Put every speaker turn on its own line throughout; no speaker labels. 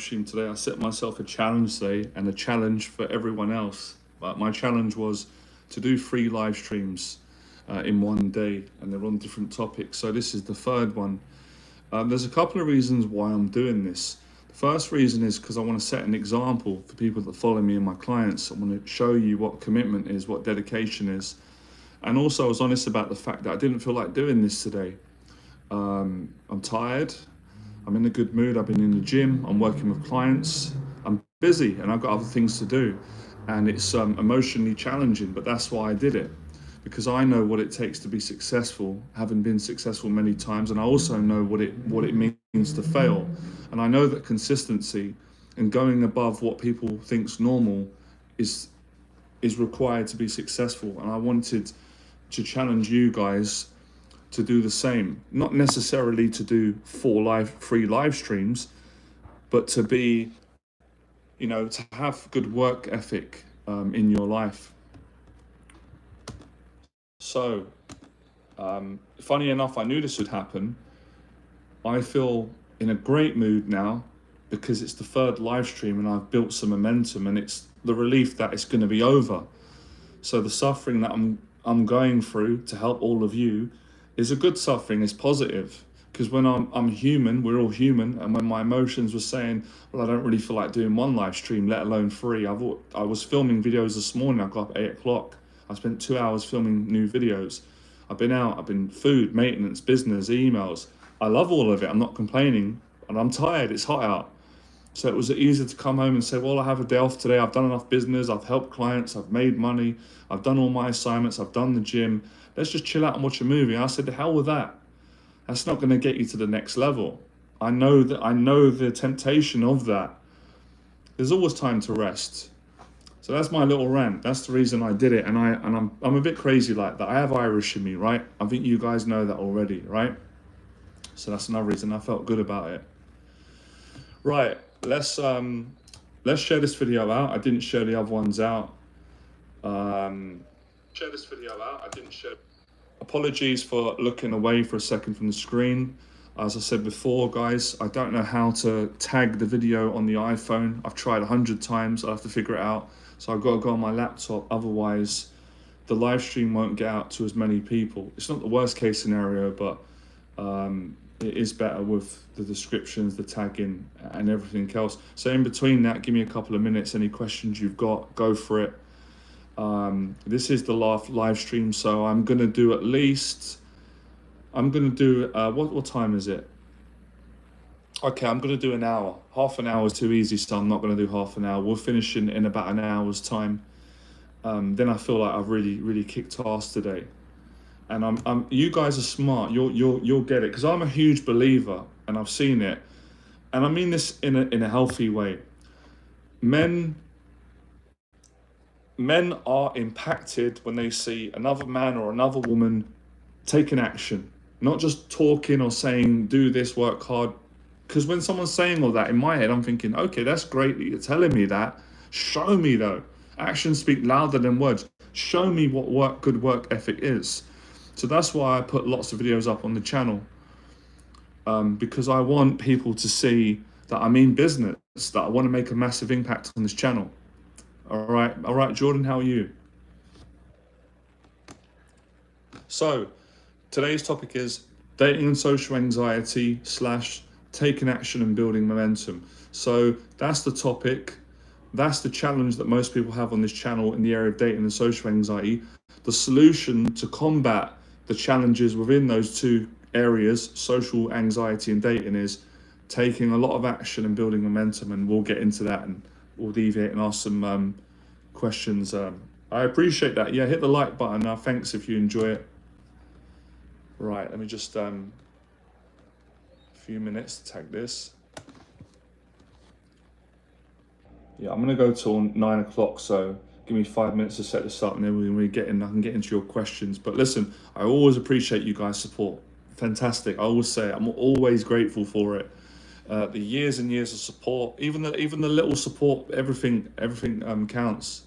live stream today. I set myself a challenge today and a challenge for everyone else. My challenge was to do 3 live streams in one day, and they're on different topics. So this is the 3rd one. There's a couple of reasons why I'm doing this. The first reason is because I want to set an example for people that follow me and my clients. I want to show you what commitment is, what dedication is. And also I was honest about the fact that I didn't feel like doing this today. I'm tired. I'm in a good mood. I've been in the gym. I'm working with clients. I'm busy and I've got other things to do. And it's emotionally challenging, but that's why I did it. Because I know what it takes to be successful, having been successful many times, and I also know what it means to fail. And I know that consistency and going above what people think's normal is required to be successful. And I wanted to challenge you guys to do the same. Not necessarily to do 3 live streams, but to be, to have good work ethic in your life. So, funny enough, I knew this would happen. I feel in a great mood now because it's the 3rd live stream and I've built some momentum, and it's the relief that it's going to be over. So the suffering that I'm going through to help all of you is a good suffering, it's positive. Because when I'm human, we're all human, and when my emotions were saying, well, I don't really feel like doing 1 live stream, let alone 3. I was filming videos this morning. I got up at 8 o'clock. I spent 2 hours filming new videos. I've been out, I've been food, maintenance, business, emails. I love all of it, I'm not complaining, and I'm tired, it's hot out. So it was easier to come home and say, well, I have a day off today, I've done enough business, I've helped clients, I've made money, I've done all my assignments, I've done the gym. Let's just chill out and watch a movie. I said, the hell with that. That's not gonna get you to the next level. I know the temptation of that. There's always time to rest. So that's my little rant. That's the reason I did it, and I'm a bit crazy like that. I have Irish in me, right? I think you guys know that already, right? So that's another reason I felt good about it. Right, let's share this video out. I didn't share the other ones out. Apologies for looking away for a second from the screen. As I said before, guys, I don't know how to tag the video on the iPhone. I've tried 100 times. I'll have to figure it out. So I've got to go on my laptop. Otherwise, the live stream won't get out to as many people. It's not the worst case scenario, but it is better with the descriptions, the tagging, and everything else. So in between that, give me a couple of minutes. Any questions you've got, go for it. This is the live stream, so I'm going to do at least... what time is it? Okay, I'm going to do an hour. Half an hour is too easy, so I'm not going to do half an hour. We'll finish in about an hour's time. Then I feel like I've really kicked ass today. And you guys are smart. You'll get it, because I'm a huge believer, and I've seen it. And I mean this in a healthy way. Men are impacted when they see another man or another woman taking action. Not just talking or saying, do this, work hard. Because when someone's saying all that, in my head, I'm thinking, okay, that's great that you're telling me that. Show me though. Actions speak louder than words. Show me what good work ethic is. So that's why I put lots of videos up on the channel. Because I want people to see that I mean business, that I want to make a massive impact on this channel. All right, Jordan, how are you? So, today's topic is dating and social anxiety / taking action and building momentum. So that's the topic. That's the challenge that most people have on this channel in the area of dating and social anxiety. The solution to combat the challenges within those 2 areas, social anxiety and dating, is taking a lot of action and building momentum. And we'll get into that, and we'll deviate and ask some questions. I appreciate that. Yeah, hit the like button now. Thanks if you enjoy it. Right, let me just a few minutes to tag this. Yeah, I'm gonna go till 9 o'clock, so give me 5 minutes to set this up, and then I can get into your questions. But listen, I always appreciate you guys' support. Fantastic. I always say it. I'm always grateful for it. The years and years of support, even the little support, everything counts.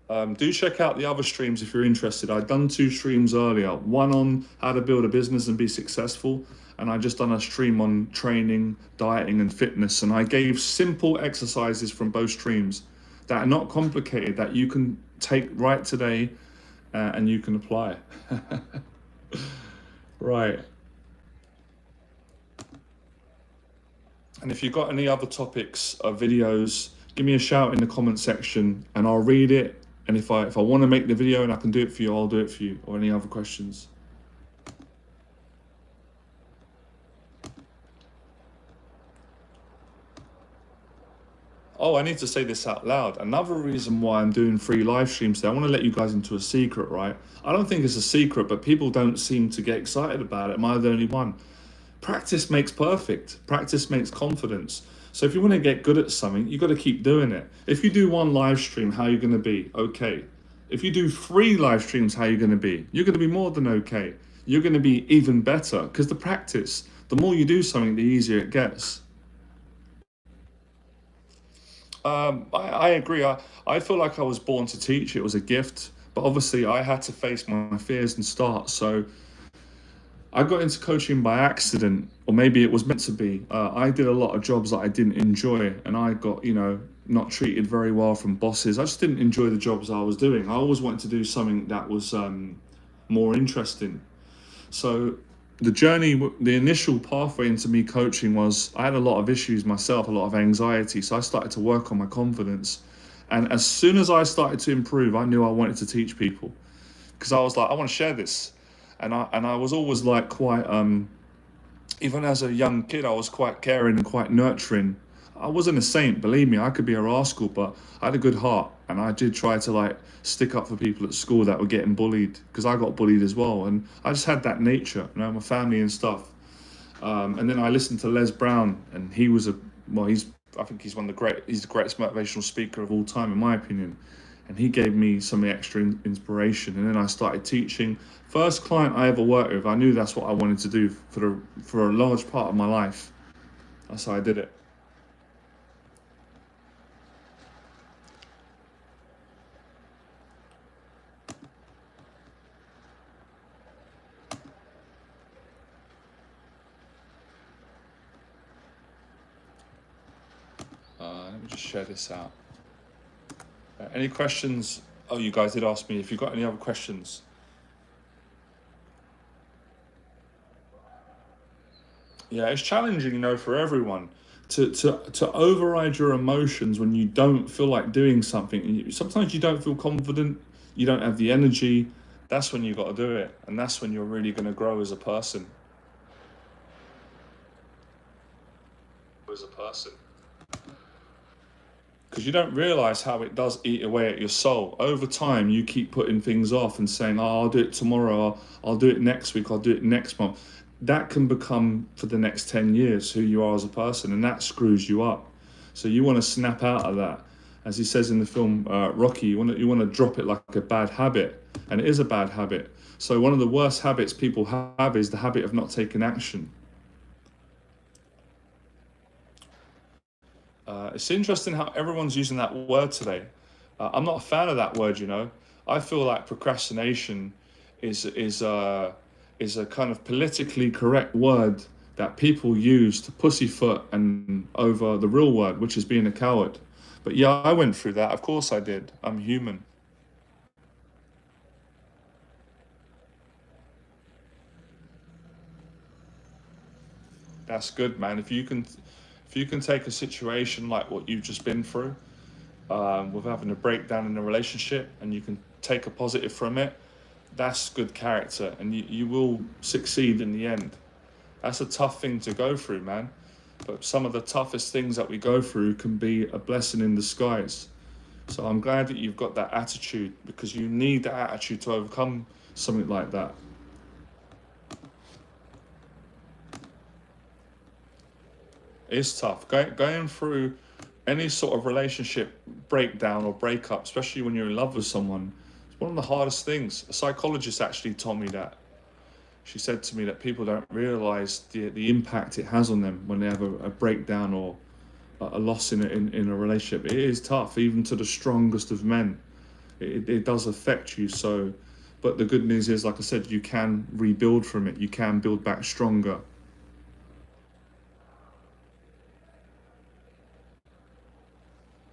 Do check out the other streams if you're interested. I've done 2 streams earlier, one on how to build a business and be successful, and I just done a stream on training, dieting, and fitness. And I gave simple exercises from both streams that are not complicated, that you can take right today and you can apply. Right. And if you've got any other topics or videos, give me a shout in the comment section and I'll read it. And if I want to make the video and I can do it for you, I'll do it for you, or any other questions. Oh, I need to say this out loud. Another reason why I'm doing free live streams today, I want to let you guys into a secret, right? I don't think it's a secret, but people don't seem to get excited about it. Am I the only one? Practice makes perfect. Practice makes confidence. So if you want to get good at something, you got to keep doing it. If you do one live stream, how are you going to be? Okay. If you do 3 live streams, how are you going to be? You're going to be more than okay. You're going to be even better, because the practice, the more you do something, the easier it gets. I agree. I feel like I was born to teach. It was a gift. But obviously, I had to face my fears and start. So I got into coaching by accident, or maybe it was meant to be. I did a lot of jobs that I didn't enjoy, and I got, not treated very well from bosses. I just didn't enjoy the jobs I was doing. I always wanted to do something that was more interesting. So the journey, the initial pathway into me coaching was, I had a lot of issues myself, a lot of anxiety. So I started to work on my confidence. And as soon as I started to improve, I knew I wanted to teach people, because I was like, I want to share this. And I was always like quite, even as a young kid, I was quite caring and quite nurturing. I wasn't a saint, believe me, I could be a rascal, but I had a good heart. And I did try to like stick up for people at school that were getting bullied, because I got bullied as well. And I just had that nature, my family and stuff. And then I listened to Les Brown, and he was I think he's he's the greatest motivational speaker of all time, in my opinion. And he gave me some extra inspiration. And then I started teaching. First client I ever worked with, I knew that's what I wanted to do for a large part of my life. That's how I did it. Let me just share this out. Any questions? Oh, you guys did ask me if you've got any other questions. Yeah, it's challenging, for everyone to override your emotions when you don't feel like doing something. And sometimes you don't feel confident, you don't have the energy. That's when you got to do it, and that's when you're really going to grow as a person. As a person. Because you don't realize how it does eat away at your soul. Over time, you keep putting things off and saying, oh, I'll do it tomorrow, I'll do it next week, I'll do it next month. That can become, for the next 10 years, who you are as a person, and that screws you up. So you want to snap out of that. As he says in the film Rocky, you want to drop it like a bad habit, and it is a bad habit. So one of the worst habits people have is the habit of not taking action. It's interesting how everyone's using that word today. I'm not a fan of that word, I feel like procrastination is a kind of politically correct word that people use to pussyfoot and over the real word, which is being a coward. But yeah, I went through that. Of course I did. I'm human. That's good, man. If you can take a situation like what you've just been through, with having a breakdown in a relationship, and you can take a positive from it, that's good character, and you will succeed in the end. That's a tough thing to go through, man. But some of the toughest things that we go through can be a blessing in disguise. So I'm glad that you've got that attitude, because you need that attitude to overcome something like that. It's tough. Going through any sort of relationship breakdown or breakup, especially when you're in love with someone, it's one of the hardest things. A psychologist actually told me that. She said to me that people don't realize the impact it has on them when they have a breakdown or a loss in a relationship. It is tough, even to the strongest of men. It does affect you. So, but the good news is, like I said, you can rebuild from it. You can build back stronger.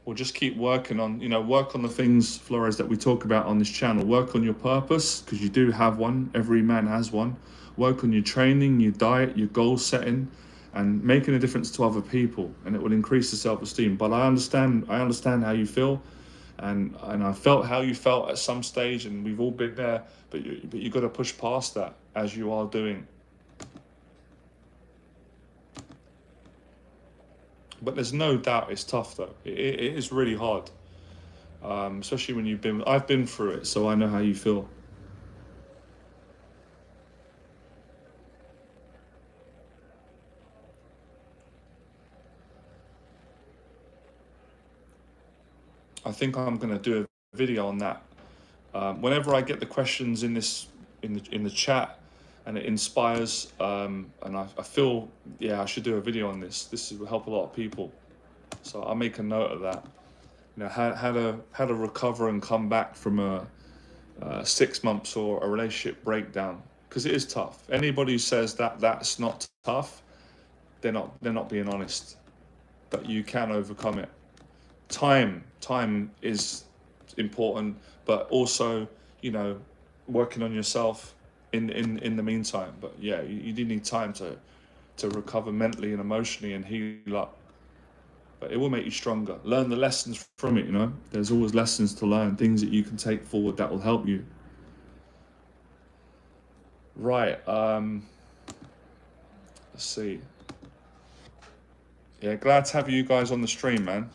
Or just keep working on, work on the things, Flores, that we talk about on this channel. Work on your purpose, because you do have one. Every man has one. Work on your training, your diet, your goal setting, and making a difference to other people, and it will increase the self-esteem. But I understand how you feel, and I felt how you felt at some stage, and we've all been there. But you got to push past that, as you are doing. But there's no doubt it's tough, though. It is really hard, especially when I've been through it, so I know how you feel. I think I'm going to do a video on that. Whenever I get the questions in the chat, and it inspires, and I feel, yeah, I should do a video on this. This will help a lot of people, so I'll make a note of that. How to recover and come back from a 6 months or a relationship breakdown, because it is tough. Anybody who says that that's not tough, they're not being honest. But you can overcome it. Time is important, but also, working on yourself in the meantime. But yeah, you do need time to recover mentally and emotionally and heal up. But it will make you stronger. Learn the lessons from it. There's always lessons to learn, things that you can take forward that will help you. Right. Let's see. Yeah, glad to have you guys on the stream, man.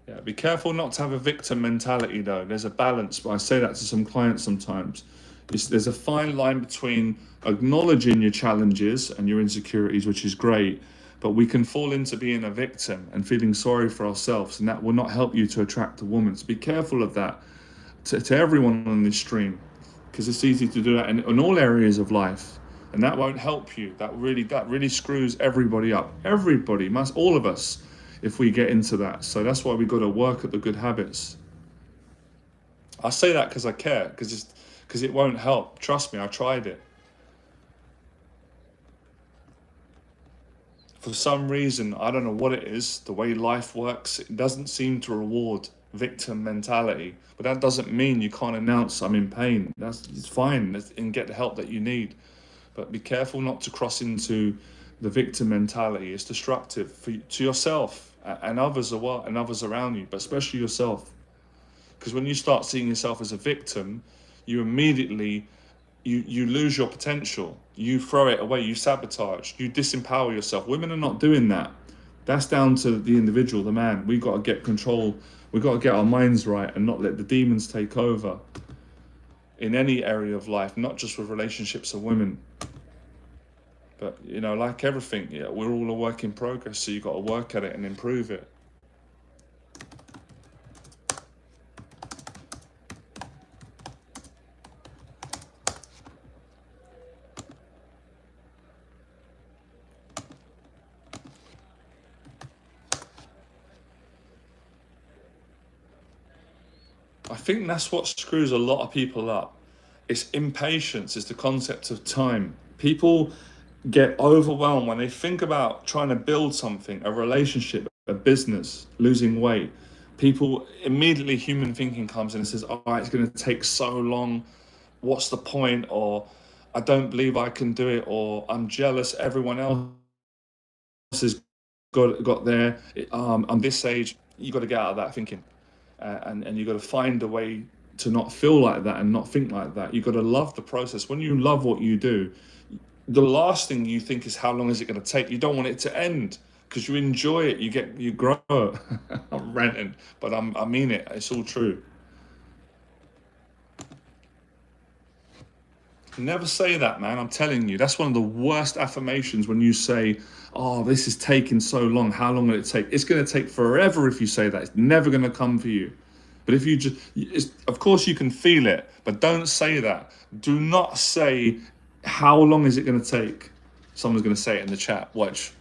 Yeah, be careful not to have a victim mentality, though. There's a balance, but I say that to some clients sometimes. There's a fine line between acknowledging your challenges and your insecurities, which is great, but we can fall into being a victim and feeling sorry for ourselves, and that will not help you to attract a woman. So be careful of that to everyone on this stream, because it's easy to do that in all areas of life, and that won't help you. That really screws everybody up. All of us, if we get into that. So that's why we got to work at the good habits. I say that because I care, because it won't help. Trust me, I tried it. For some reason, I don't know what it is, the way life works, it doesn't seem to reward victim mentality. But that doesn't mean you can't announce, I'm in pain. It's fine, and get the help that you need. But be careful not to cross into the victim mentality. It's destructive to yourself and others and others around you, but especially yourself. Because when you start seeing yourself as a victim, you immediately you lose your potential. You throw it away. You sabotage. You disempower yourself. Women are not doing that. That's down to the individual, the man. We got to get control. We got to get our minds right and not let the demons take over in any area of life, not just with relationships of women. But, like everything, we're all a work in progress, so you've got to work at it and improve it. I think that's what screws a lot of people up. It's impatience, it's the concept of time. People get overwhelmed when they think about trying to build something, a relationship, a business, losing weight. People immediately, human thinking comes in and says, oh, it's going to take so long. What's the point? Or I don't believe I can do it. Or I'm jealous. Everyone else has got there. I'm this age. You got to get out of that thinking. And you got to find a way to not feel like that and not think like that. You got to love the process. When you love what you do, the last thing you think is how long is it going to take. You don't want it to end because you enjoy it. You grow. I'm ranting, but I mean it. It's all true. Never say that, man. I'm telling you, that's one of the worst affirmations. When you say, oh, this is taking so long, how long will it take? It's going to take forever. If you say that, it's never going to come for you. But if you of course you can feel it, but don't say that. Do not say, how long is it going to take? Someone's going to say it in the chat. Watch.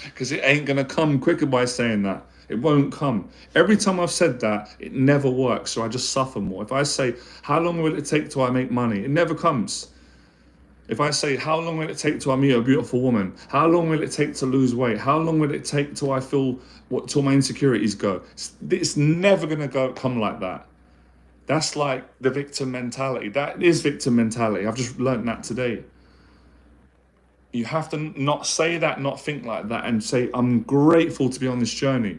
Because it ain't going to come quicker by saying that. It won't come. Every time I've said that, it never works. So I just suffer more. If I say, how long will it take till I make money? It never comes. If I say, how long will it take till I meet a beautiful woman? How long will it take to lose weight? How long will it take till I feel till my insecurities go? It's never going to come like that. That's like the victim mentality. That is victim mentality. I've just learned that today. You have to not say that, not think like that, and say, I'm grateful to be on this journey.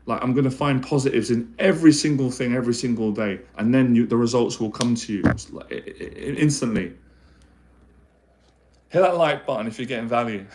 Like, I'm going to find positives in every single thing, every single day. And then the results will come to you instantly. Hit that like button if you're getting value.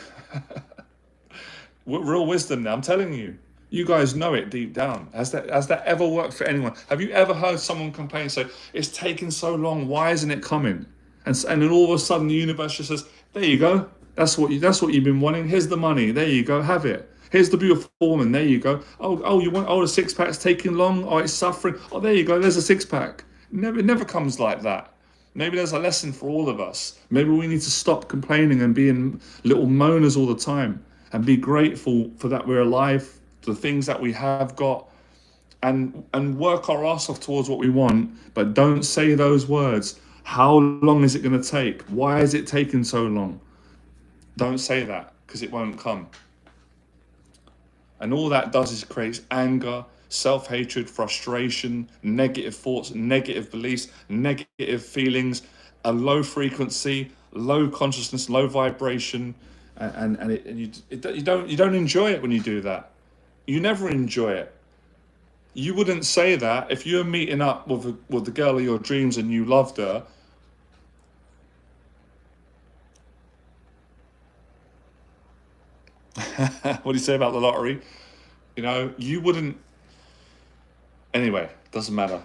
Real wisdom now, I'm telling you. You guys know it deep down. Has that ever worked for anyone? Have you ever heard someone complain, say, it's taking so long, why isn't it coming? And then all of a sudden the universe just says, there you go. That's what you've been wanting. Here's the money. There you go. Have it. Here's the beautiful woman. There you go. You want? The six pack's taking long. Oh, it's suffering. Oh, there you go. There's a six pack. It never comes like that. Maybe there's a lesson for all of us. Maybe we need to stop complaining and being little moaners all the time, and be grateful for that we're alive, the things that we have got, and work our ass off towards what we want. But don't say those words. How long is it going to take? Why is it taking so long? Don't say that, because it won't come. And all that does is creates anger, self-hatred, frustration, negative thoughts, negative beliefs, negative feelings, a low frequency, low consciousness, low vibration, and you don't enjoy it when you do that. You never enjoy it. You wouldn't say that if you're meeting up with the girl of your dreams and you loved her. What do you say about the lottery? You wouldn't. Anyway, doesn't matter.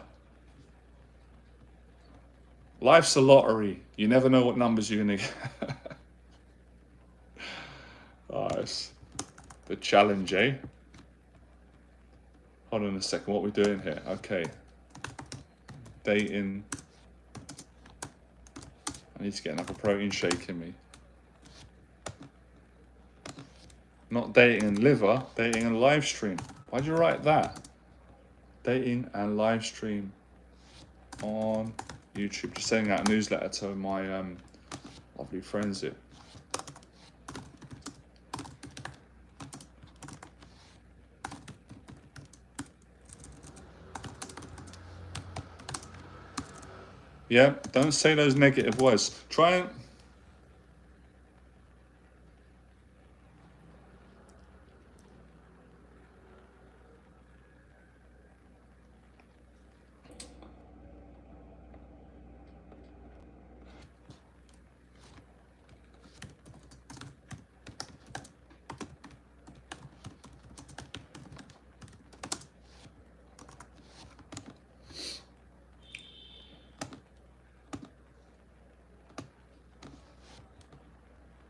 Life's a lottery. You never know what numbers you're going to get. Oh, it's the challenge, eh? Hold on a second. What are we doing here? Okay. Dating. I need to get another protein shake in me. Not dating and liver, dating and live stream. Why'd you write that? Dating and live stream on YouTube. Just sending out a newsletter to my lovely friends here. Yeah, don't say those negative words. Try and...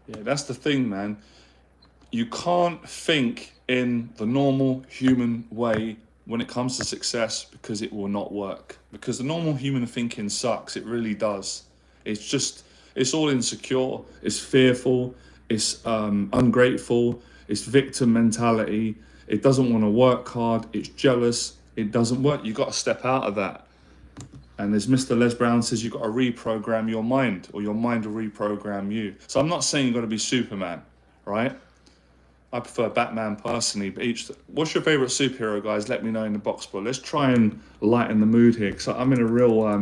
Yeah, that's the thing, man. You can't think in the normal human way when it comes to success, because it will not work. Because the normal human thinking sucks. It really does. It's all insecure. It's fearful. It's ungrateful. It's victim mentality. It doesn't want to work hard. It's jealous. It doesn't work. You got to step out of that. And as Mr. Les Brown says, you've got to reprogram your mind, or your mind will reprogram you. So I'm not saying you've got to be Superman, right? I prefer Batman personally, but what's your favorite superhero, guys? Let me know in the box below. Let's try and lighten the mood here, because I'm in a real, what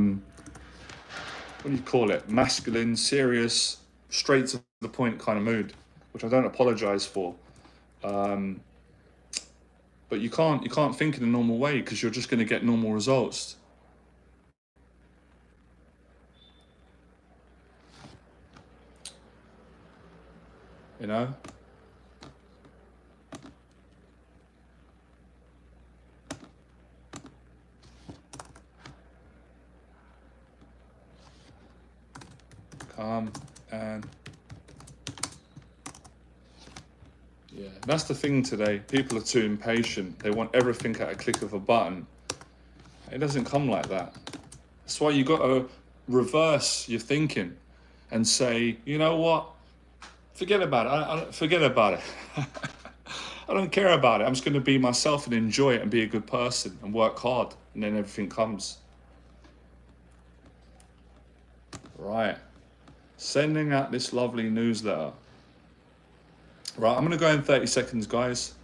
do you call it? Masculine, serious, straight to the point kind of mood, which I don't apologize for. But you can't think in a normal way, because you're just going to get normal results. You know? Calm and... Yeah, that's the thing today. People are too impatient. They want everything at a click of a button. It doesn't come like that. That's why you got to reverse your thinking and say, you know what? Forget about it. Forget about it. I don't care about it. I'm just going to be myself and enjoy it and be a good person and work hard, and then everything comes. Right. Sending out this lovely newsletter. Right, I'm going to go in 30 seconds, guys.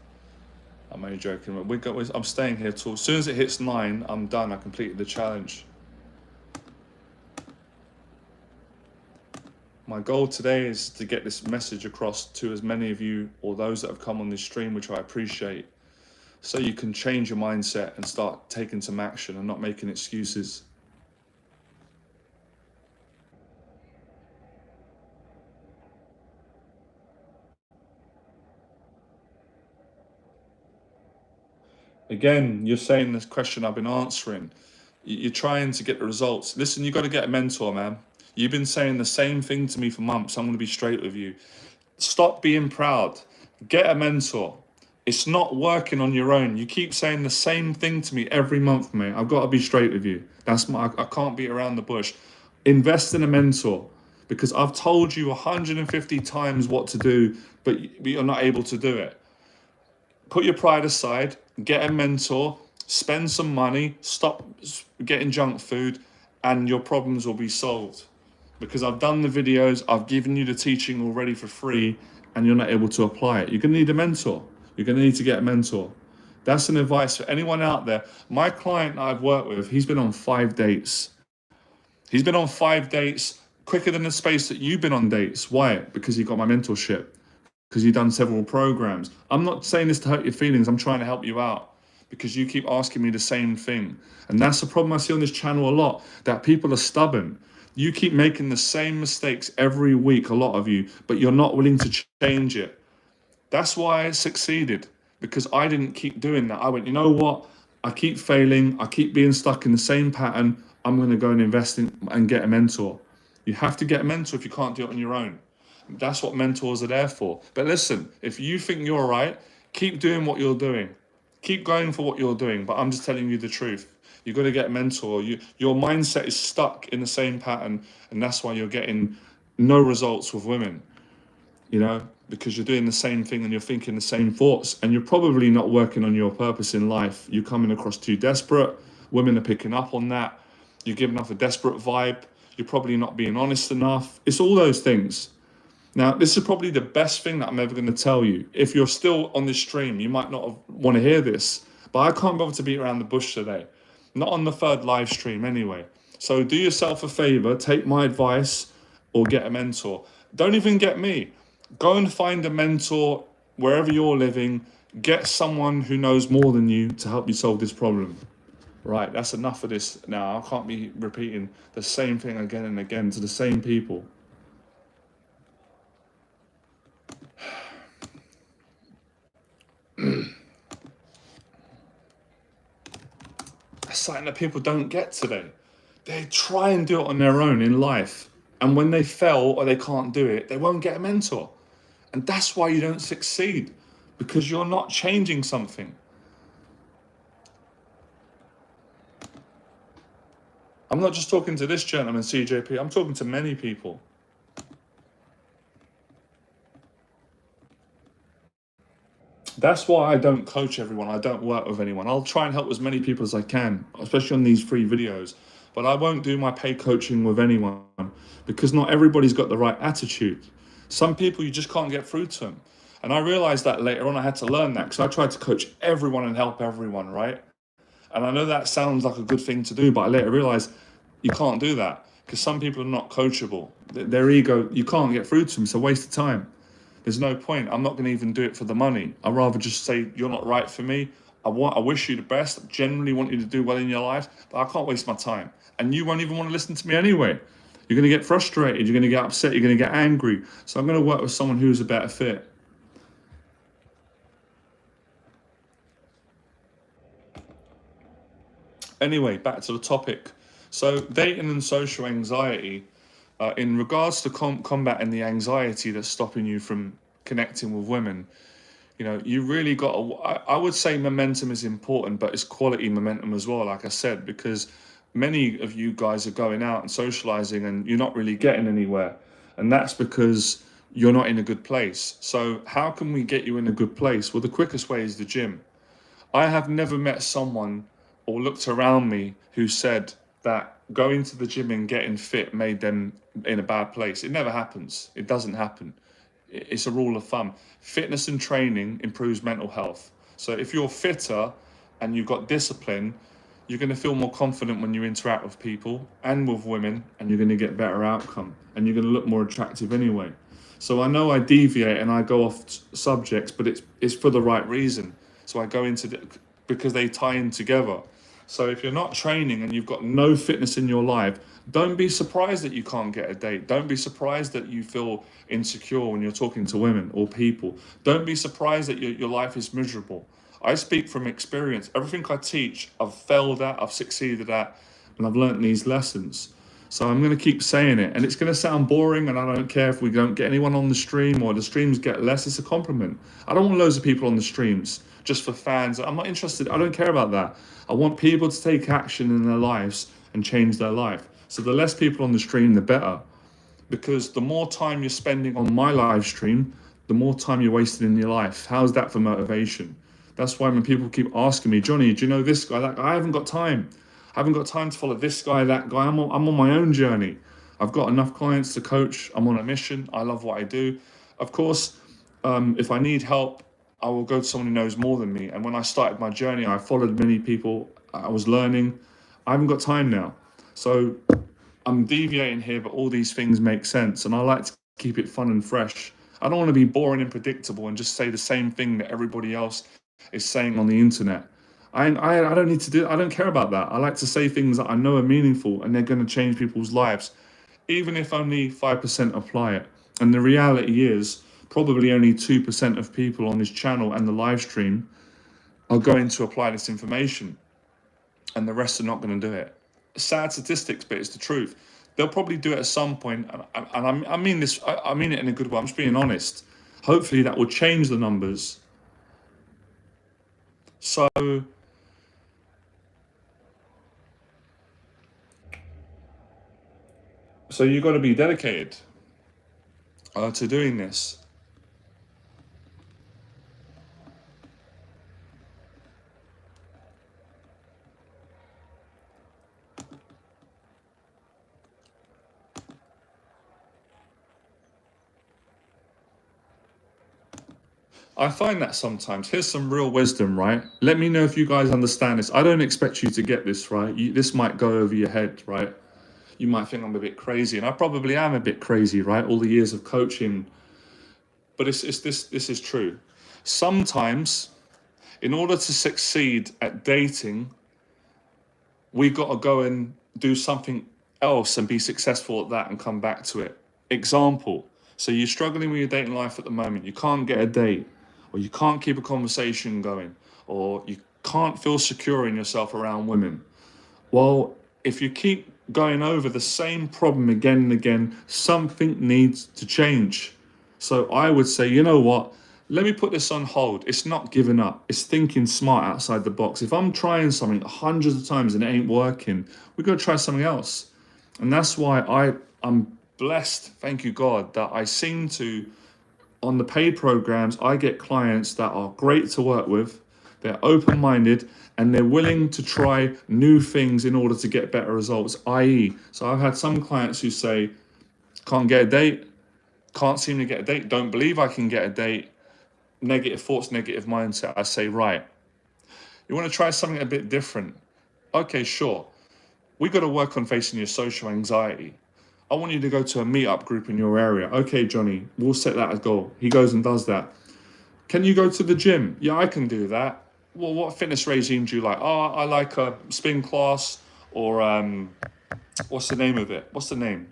I'm only joking. I'm staying here till as soon as it hits 9, I'm done. I completed the challenge. My goal today is to get this message across to as many of you, or those that have come on this stream, which I appreciate, so you can change your mindset and start taking some action and not making excuses. Again, you're saying this question I've been answering. You're trying to get the results. Listen, you got to get a mentor, man. You've been saying the same thing to me for months. I'm going to be straight with you. Stop being proud. Get a mentor. It's not working on your own. You keep saying the same thing to me every month, mate. I've got to be straight with you. I can't beat around the bush. Invest in a mentor, because I've told you 150 times what to do, but you're not able to do it. Put your pride aside, get a mentor, spend some money, stop getting junk food, and your problems will be solved. Because I've done the videos, I've given you the teaching already for free, and you're not able to apply it. You're going to need a mentor. You're going to need to get a mentor. That's an advice for anyone out there. My client I've worked with, he's been on 5 dates. He's been on 5 dates quicker than the space that you've been on dates. Why? Because he got my mentorship. Because you've done several programs. I'm not saying this to hurt your feelings. I'm trying to help you out, because you keep asking me the same thing. And that's the problem I see on this channel a lot, that people are stubborn. You keep making the same mistakes every week, a lot of you, but you're not willing to change it. That's why I succeeded, because I didn't keep doing that. I went, you know what? I keep failing. I keep being stuck in the same pattern. I'm going to go and invest in and get a mentor. You have to get a mentor if you can't do it on your own. That's what mentors are there for. But listen, if you think you're right, keep doing what you're doing. Keep going for what you're doing. But I'm just telling you the truth. You've got to get a mentor. Your mindset is stuck in the same pattern, and that's why you're getting no results with women. Because you're doing the same thing and you're thinking the same thoughts, and you're probably not working on your purpose in life. You're coming across too desperate. Women are picking up on that. You're giving off a desperate vibe. You're probably not being honest enough. It's all those things. Now, this is probably the best thing that I'm ever going to tell you. If you're still on this stream, you might not want to hear this, but I can't bother to beat around the bush today. Not on the 3rd live stream anyway. So do yourself a favor, take my advice, or get a mentor. Don't even get me. Go and find a mentor wherever you're living. Get someone who knows more than you to help you solve this problem. Right, that's enough of this now. I can't be repeating the same thing again and again to the same people. That's something that people don't get today. They try and do it on their own in life, and when they fail or they can't do it, they won't get a mentor. And that's why you don't succeed, because you're not changing something. I'm not just talking to this gentleman, CJP. I'm talking to many people. That's why I don't coach everyone. I don't work with anyone. I'll try and help as many people as I can, especially on these free videos. But I won't do my paid coaching with anyone, because not everybody's got the right attitude. Some people, you just can't get through to them. And I realized that later on. I had to learn that, because I tried to coach everyone and help everyone, right? And I know that sounds like a good thing to do, but I later realized you can't do that, because some people are not coachable. Their ego, you can't get through to them. It's a waste of time. There's no point. I'm not going to even do it for the money. I'd rather just say, you're not right for me. I wish you the best. I genuinely want you to do well in your life, but I can't waste my time. And you won't even want to listen to me anyway. You're going to get frustrated. You're going to get upset. You're going to get angry. So I'm going to work with someone who's a better fit. Anyway, back to the topic. So dating and social anxiety, in regards to combating the anxiety that's stopping you from connecting with women, you really got to, I would say momentum is important, but it's quality momentum as well, like I said, because many of you guys are going out and socializing and you're not really getting anywhere. And that's because you're not in a good place. So how can we get you in a good place? Well, the quickest way is the gym. I have never met someone or looked around me who said that going to the gym and getting fit made them in a bad place. It never happens. It doesn't happen. It's a rule of thumb. Fitness and training improves mental health. So if you're fitter and you've got discipline, you're going to feel more confident when you interact with people and with women, and you're going to get better outcome, and you're going to look more attractive anyway. So I know I deviate and I go off subjects, but it's for the right reason. So I go into because they tie in together. So if you're not training and you've got no fitness in your life, don't be surprised that you can't get a date. Don't be surprised that you feel insecure when you're talking to women or people. Don't be surprised that your life is miserable. I speak from experience. Everything I teach, I've failed at, I've succeeded at, and I've learned these lessons. So I'm going to keep saying it. And it's going to sound boring, and I don't care if we don't get anyone on the stream or the streams get less. It's a compliment. I don't want loads of people on the streams just for fans. I'm not interested. I don't care about that. I want people to take action in their lives and change their life. So the less people on the stream, the better. Because the more time you're spending on my live stream, the more time you're wasting in your life. How's that for motivation? That's why when people keep asking me, Johnny, do you know this guy, that guy? I haven't got time. I haven't got time to follow this guy, that guy. I'm on my own journey. I've got enough clients to coach. I'm on a mission. I love what I do. Of course, if I need help, I will go to someone who knows more than me. And when I started my journey, I followed many people. I was learning. I haven't got time now. So I'm deviating here, but all these things make sense. And I like to keep it fun and fresh. I don't want to be boring and predictable and just say the same thing that everybody else is saying on the internet. I don't need to do. I don't care about that. I like to say things that I know are meaningful and they're going to change people's lives, even if only 5% apply it. And the reality is, probably only 2% of people on this channel and the live stream are going to apply this information, and the rest are not going to do it. Sad statistics, but it's the truth. They'll probably do it at some point, and I mean this. I mean it in a good way. I'm just being honest. Hopefully, that will change the numbers. So you've got to be dedicated to doing this. I find that sometimes. Here's some real wisdom, right? Let me know if you guys understand this. I don't expect you to get this, right? This might go over your head, right? You might think I'm a bit crazy, and I probably am a bit crazy, right? All the years of coaching. But this is true. Sometimes, in order to succeed at dating, we got to go and do something else and be successful at that and come back to it. Example. So you're struggling with your dating life at the moment. You can't get a date, or you can't keep a conversation going, or you can't feel secure in yourself around women. Well, if you keep going over the same problem again and again, something needs to change. So I would say, you know what? Let me put this on hold. It's not giving up. It's thinking smart outside the box. If I'm trying something hundreds of times and it ain't working, we're going to try something else. And that's why I'm blessed, thank you God, that I seem to, on the paid programs, I get clients that are great to work with. They're open-minded and they're willing to try new things in order to get better results, i.e., so I've had some clients who say, can't get a date, can't seem to get a date, don't believe I can get a date, negative thoughts, negative mindset. I say, right, you want to try something a bit different? Okay, sure. We got to work on facing your social anxiety. I want you to go to a meetup group in your area. Okay, Johnny, we'll set that as goal. He goes and does that. Can you go to the gym? Yeah, I can do that. Well, what fitness regime do you like? Oh, I like a spin class, or what's the name of it? What's the name?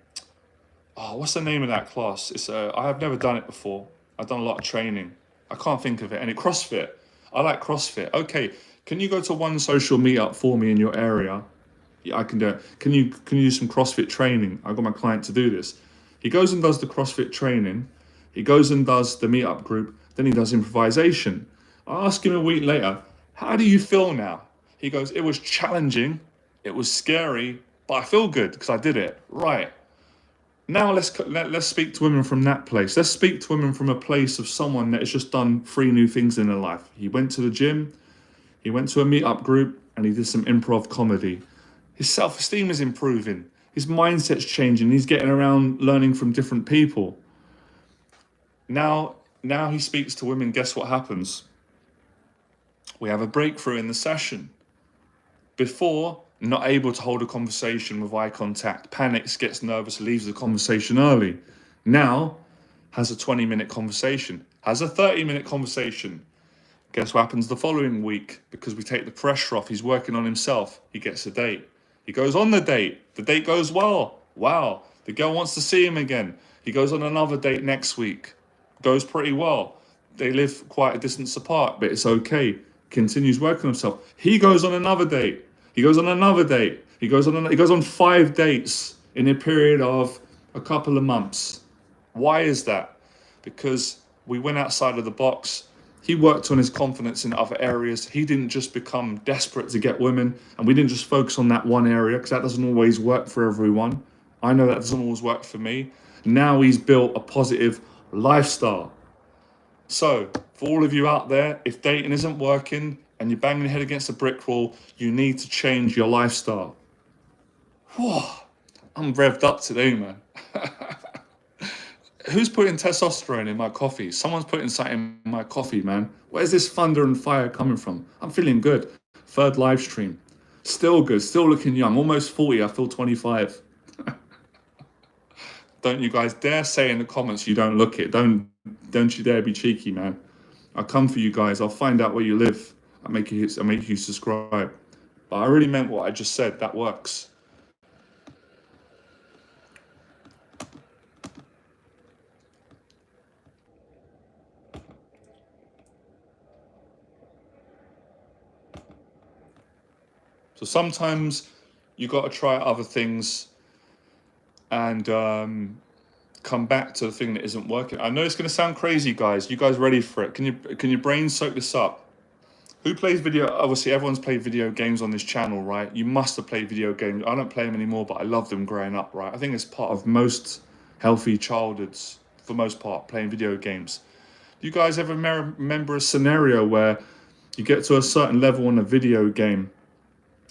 Oh, what's the name of that class? It's I have never done it before. I've done a lot of training. I can't think of it. And CrossFit. I like CrossFit. Okay, can you go to one social meetup for me in your area? Yeah, I can do it. Can you do some CrossFit training? I got my client to do this. He goes and does the CrossFit training. He goes and does the meetup group. Then he does improvisation. I ask him a week later, how do you feel now? He goes, it was challenging. It was scary, but I feel good because I did it. Right. Now let's speak to women from that place. Let's speak to women from a place of someone that has just done 3 new things in their life. He went to the gym, he went to a meetup group, and he did some improv comedy. His self-esteem is improving. His mindset's changing. He's getting around learning from different people. Now he speaks to women. Guess what happens? We have a breakthrough in the session. Before, not able to hold a conversation with eye contact, panics, gets nervous, leaves the conversation early. Now, has a 20-minute conversation, has a 30-minute conversation. Guess what happens the following week? Because we take the pressure off, he's working on himself, he gets a date. He goes on the date goes well. Wow, the girl wants to see him again. He goes on another date next week, goes pretty well. They live quite a distance apart, but it's okay. Continues working on himself. He goes on another date. He goes on another date. He goes on 5 dates in a period of a couple of months. Why is that? Because we went outside of the box. He worked on his confidence in other areas. He didn't just become desperate to get women, and we didn't just focus on that one area, because that doesn't always work for everyone. I know that doesn't always work for me. Now he's built a positive lifestyle. So, for all of you out there, if dating isn't working and you're banging your head against a brick wall, you need to change your lifestyle. Whoa, I'm revved up today, man. Who's putting testosterone in my coffee? Someone's putting something in my coffee, man. Where's this thunder and fire coming from? I'm feeling good. 3rd live stream. Still good, still looking young. Almost 40, I feel 25. Don't you guys dare say in the comments you don't look it. Don't you dare be cheeky, man. I'll come for you guys. I'll find out where you live. I'll make you subscribe. But I really meant what I just said. That works. So sometimes you got to try other things and come back to the thing that isn't working. I know it's going to sound crazy, guys. You guys ready for it? Can your brain soak this up? Who plays video? Obviously, everyone's played video games on this channel, right? You must have played video games. I don't play them anymore, but I loved them growing up, right? I think it's part of most healthy childhoods, for the most part, playing video games. Do you guys ever remember a scenario where you get to a certain level in a video game?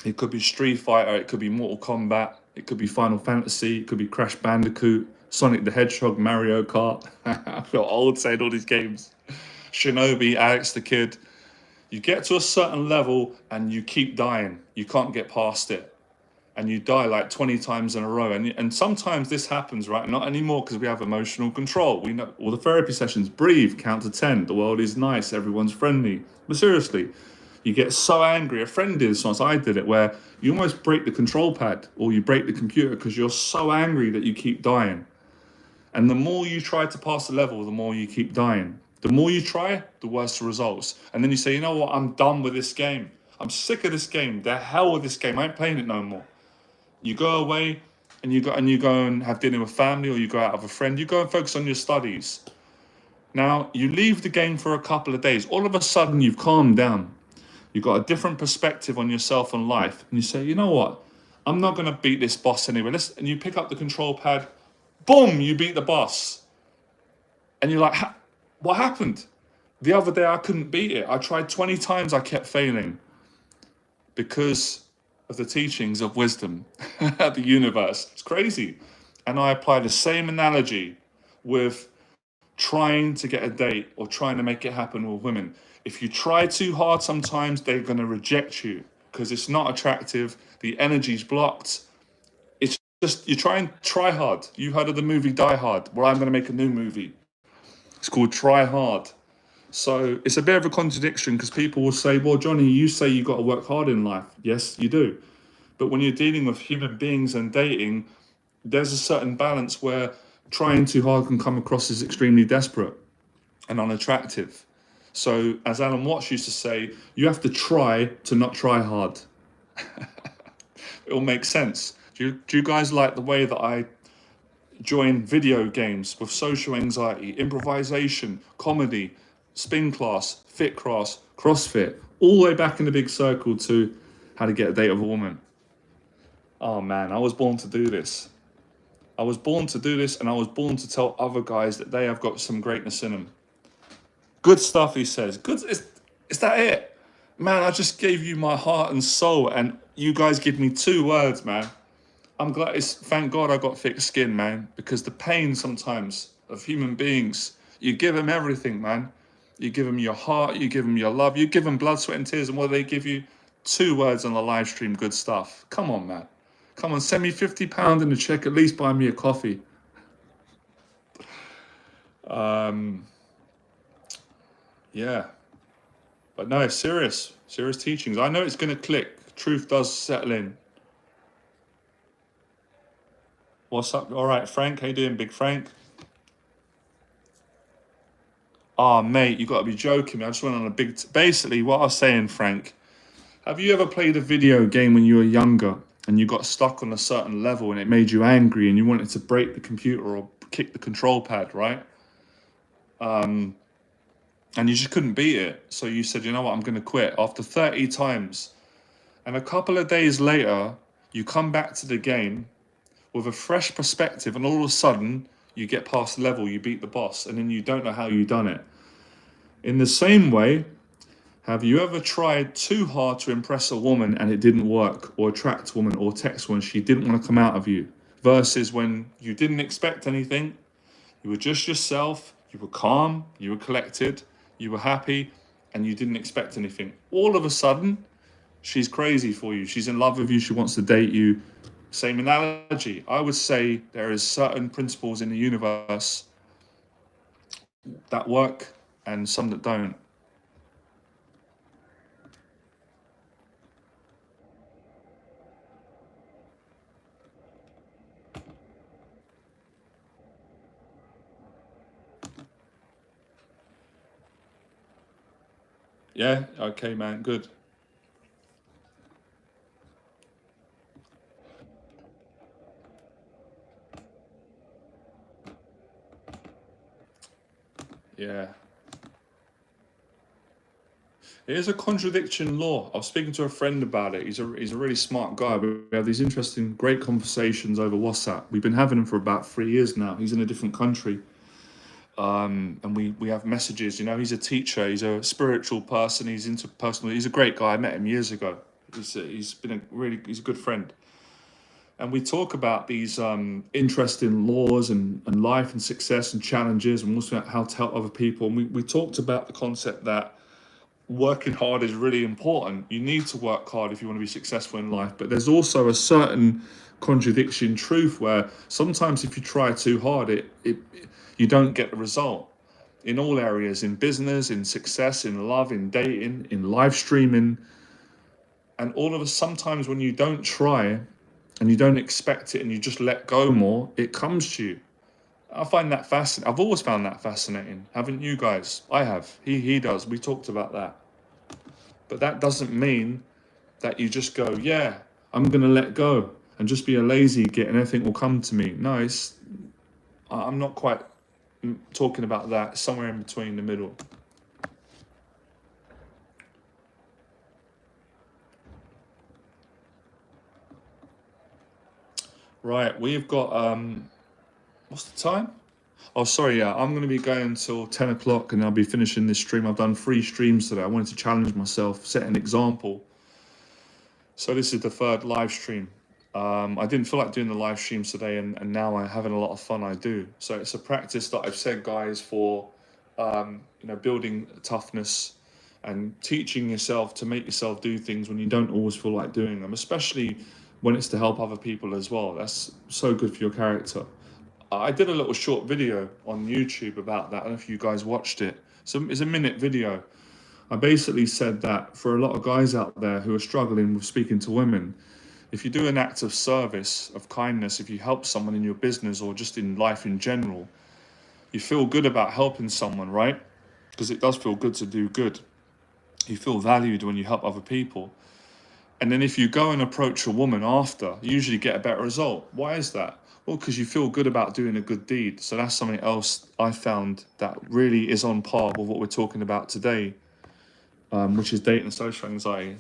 It could be Street Fighter, it could be Mortal Kombat, it could be Final Fantasy, it could be Crash Bandicoot, Sonic the Hedgehog, Mario Kart. I feel old saying all these games. Shinobi, Alex the Kid. You get to a certain level and you keep dying. You can't get past it. And you die like 20 times in a row. And sometimes this happens, right? Not anymore, because we have emotional control. We know all the therapy sessions, breathe, count to 10. The world is nice, everyone's friendly. But seriously, you get so angry. A friend did this once, I did it, where you almost break the control pad or you break the computer because you're so angry that you keep dying. And the more you try to pass the level, the more you keep dying. The more you try, the worse the results. And then you say, you know what, I'm done with this game. I'm sick of this game. The hell with this game. I ain't playing it no more. You go away and you go and have dinner with family, or you go out with a friend. You go and focus on your studies. Now, you leave the game for a couple of days. All of a sudden, you've calmed down. You've got a different perspective on yourself and life. And you say, you know what, I'm not going to beat this boss anyway. And you pick up the control pad. Boom, you beat the boss. And you're like, what happened? The other day, I couldn't beat it. I tried 20 times, I kept failing. Because of the teachings of wisdom, the universe. It's crazy. And I apply the same analogy with trying to get a date or trying to make it happen with women. If you try too hard, sometimes they're going to reject you because it's not attractive. The energy's blocked. It's just, you try hard. You heard of the movie Die Hard? Well, I'm going to make a new movie. It's called Try Hard. So it's a bit of a contradiction, because people will say, well, Johnny, you say you got to work hard in life. Yes, you do. But when you're dealing with human beings and dating, there's a certain balance where trying too hard can come across as extremely desperate and unattractive. So as Alan Watts used to say, you have to try to not try hard. It all makes sense. Do you guys like the way that I join video games with social anxiety, improvisation, comedy, spin class, fit class, CrossFit, all the way back in the big circle to how to get a date with a woman? Oh man, I was born to do this. I was born to do this, and I was born to tell other guys that they have got some greatness in them. Good stuff, he says. Good. Is that it? Man, I just gave you my heart and soul, and you guys give me 2 words, man. I'm glad. Thank God I got thick skin, man, because the pain sometimes of human beings, you give them everything, man. You give them your heart, you give them your love, you give them blood, sweat, and tears, and what do they give you? 2 words on the live stream, good stuff. Come on, man. Come on, send me £50 in a check, at least buy me a coffee. Yeah. But no, serious teachings. I know it's going to click. Truth does settle in. What's up? All right, Frank. How you doing, Big Frank? Ah, mate, you got to be joking me. I just went on a big... Basically, what I was saying, Frank, have you ever played a video game when you were younger and you got stuck on a certain level and it made you angry and you wanted to break the computer or kick the control pad, right? And you just couldn't beat it. So you said, you know what, I'm going to quit after 30 times. And a couple of days later, you come back to the game with a fresh perspective, and all of a sudden, you get past the level, you beat the boss, and then you don't know how you done it. In the same way, have you ever tried too hard to impress a woman and it didn't work, or attract a woman or text one, she didn't want to come out of you, versus when you didn't expect anything, you were just yourself, you were calm, you were collected, you were happy, and you didn't expect anything. All of a sudden, she's crazy for you. She's in love with you. She wants to date you. Same analogy. I would say there is certain principles in the universe that work and some that don't. Yeah? Okay, man. Good. Yeah. It is a contradiction law. I was speaking to a friend about it. He's a really smart guy. We have these interesting, great conversations over WhatsApp. We've been having them for about 3 years now. He's in a different country. And we have messages. You know, he's a teacher. He's a spiritual person. He's into personal. He's a great guy. I met him years ago. He's a good friend. And we talk about these interesting laws and life and success and challenges, and also how to help other people. And we talked about the concept that working hard is really important. You need to work hard if you want to be successful in life. But there's also a certain contradiction truth where sometimes if you try too hard, you don't get the result. In all areas, in business, in success, in love, in dating, in live streaming. And sometimes when you don't try and you don't expect it and you just let go more, it comes to you. I find that fascinating. I've always found that fascinating. Haven't you guys? I have. He does. We talked about that. But that doesn't mean that you just go, yeah, I'm going to let go and just be a lazy git and everything will come to me. No, I'm not quite talking about that. Somewhere in between the middle. Right, we've got, what's the time? Oh, sorry, yeah, I'm going to be going until 10 o'clock and I'll be finishing this stream. I've done 3 streams today. I wanted to challenge myself, set an example. So this is the 3rd live stream. I didn't feel like doing the live streams today, and now I'm having a lot of fun. I do. So it's a practice that I've said, guys, for building toughness and teaching yourself to make yourself do things when you don't always feel like doing them, especially when it's to help other people as well. That's so good for your character. I did a little short video on YouTube about that. I don't know if you guys watched it. So it's a minute video. I basically said that for a lot of guys out there who are struggling with speaking to women, if you do an act of service, of kindness, if you help someone in your business or just in life in general, you feel good about helping someone, right? Because it does feel good to do good. You feel valued when you help other people. And then if you go and approach a woman after, you usually get a better result. Why is that? Well, because you feel good about doing a good deed. So that's something else I found that really is on par with what we're talking about today, which is dating and social anxiety.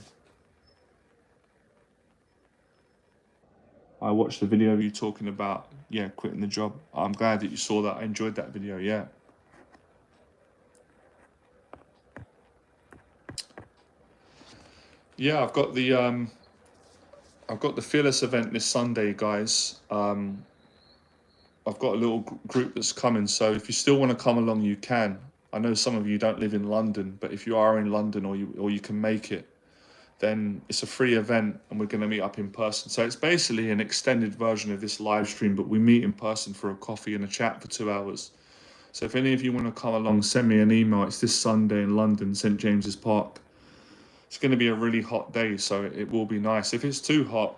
I watched the video of you talking about, yeah, quitting the job. I'm glad that you saw that. I enjoyed that video, yeah. Yeah, I've got the Fearless event this Sunday, guys. I've got a little group that's coming, so if you still want to come along, you can. I know some of you don't live in London, but if you are in London or you can make it, then it's a free event and we're going to meet up in person. So it's basically an extended version of this live stream, but we meet in person for a coffee and a chat for 2 hours. So if any of you want to come along, send me an email. It's this Sunday in London, St James's Park. It's going to be a really hot day, so it will be nice. If it's too hot,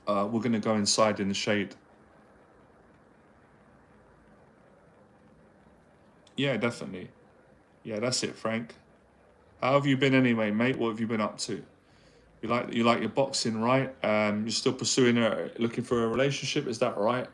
we're going to go inside in the shade. Yeah, definitely. Yeah, that's it, Frank. How have you been anyway, mate? What have you been up to? You like your boxing, right? You're still pursuing looking for a relationship, is that right?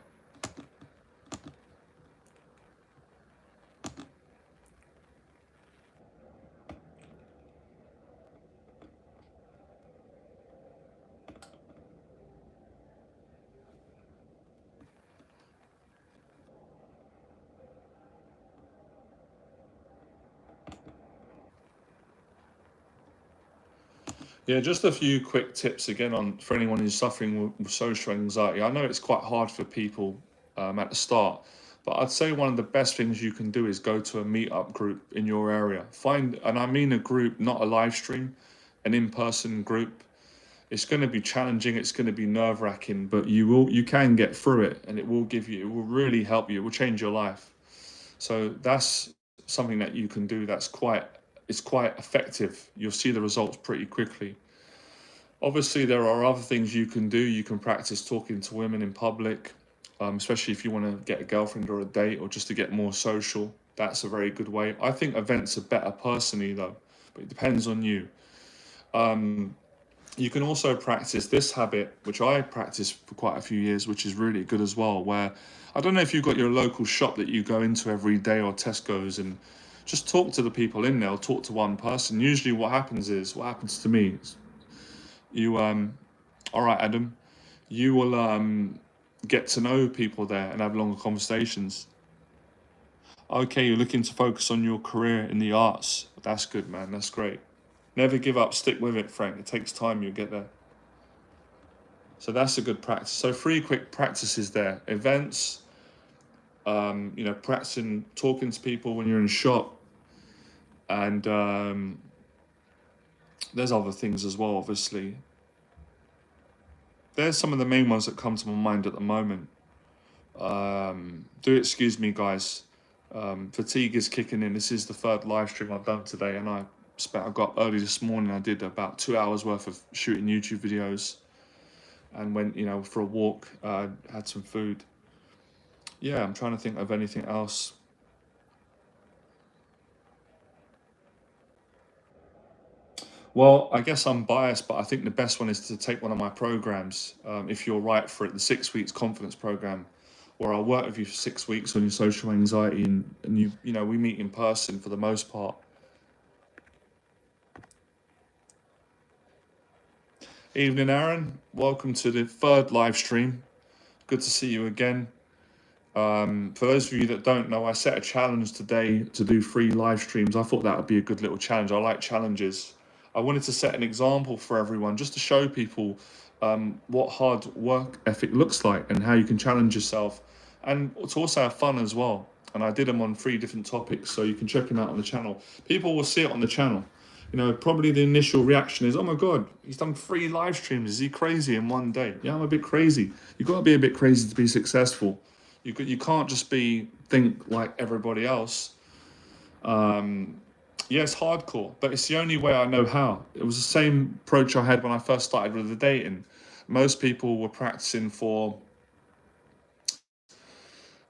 Yeah, just a few quick tips again on for anyone who's suffering with social anxiety. I know it's quite hard for people at the start, but I'd say one of the best things you can do is go to a meetup group in your area. Find, and I mean a group, not a live stream, an in-person group. It's going to be challenging, it's going to be nerve-wracking, but you can get through it, and it will really help you, it will change your life. So that's something that you can do it's quite effective. You'll see the results pretty quickly. Obviously, there are other things you can do. You can practice talking to women in public, especially if you want to get a girlfriend or a date or just to get more social. That's a very good way. I think events are better personally, though, but it depends on you. You can also practice this habit, which I practiced for quite a few years, which is really good as well. Where I don't know if you've got your local shop that you go into every day or Tesco's and just talk to the people in there or talk to one person. Usually, what happens to me is you, all right, Adam, you will get to know people there and have longer conversations. Okay, you're looking to focus on your career in the arts. That's good, man. That's great. Never give up. Stick with it, Frank. It takes time. You'll get there. So that's a good practice. So three quick practices there: events, practicing talking to people when you're in shop, and there's other things as well. Obviously, there's some of the main ones that come to my mind at the moment. Do excuse me, guys. Fatigue is kicking in. This is the third live stream I've done today, and I got up early this morning. I did about 2 hours worth of shooting YouTube videos, and went for a walk. Had some food. Yeah, I'm trying to think of anything else. Well, I guess I'm biased, but I think the best one is to take one of my programs, if you're right for it, the 6 weeks confidence program, where I'll work with you for 6 weeks on your social anxiety, and we meet in person for the most part. Evening, Aaron. Welcome to the third live stream. Good to see you again. For those of you that don't know, I set a challenge today to do 3 live streams. I thought that would be a good little challenge. I like challenges. I wanted to set an example for everyone just to show people what hard work ethic looks like and how you can challenge yourself, and to also have fun as well. And I did them on 3 different topics, so you can check them out on the channel. People will see it on the channel. Probably the initial reaction is, oh my God, he's done 3 live streams. Is he crazy in one day? Yeah, I'm a bit crazy. You've got to be a bit crazy to be successful. You can't just think like everybody else. Yeah, it's hardcore, but it's the only way I know how. It was the same approach I had when I first started with the dating. Most people were practicing for,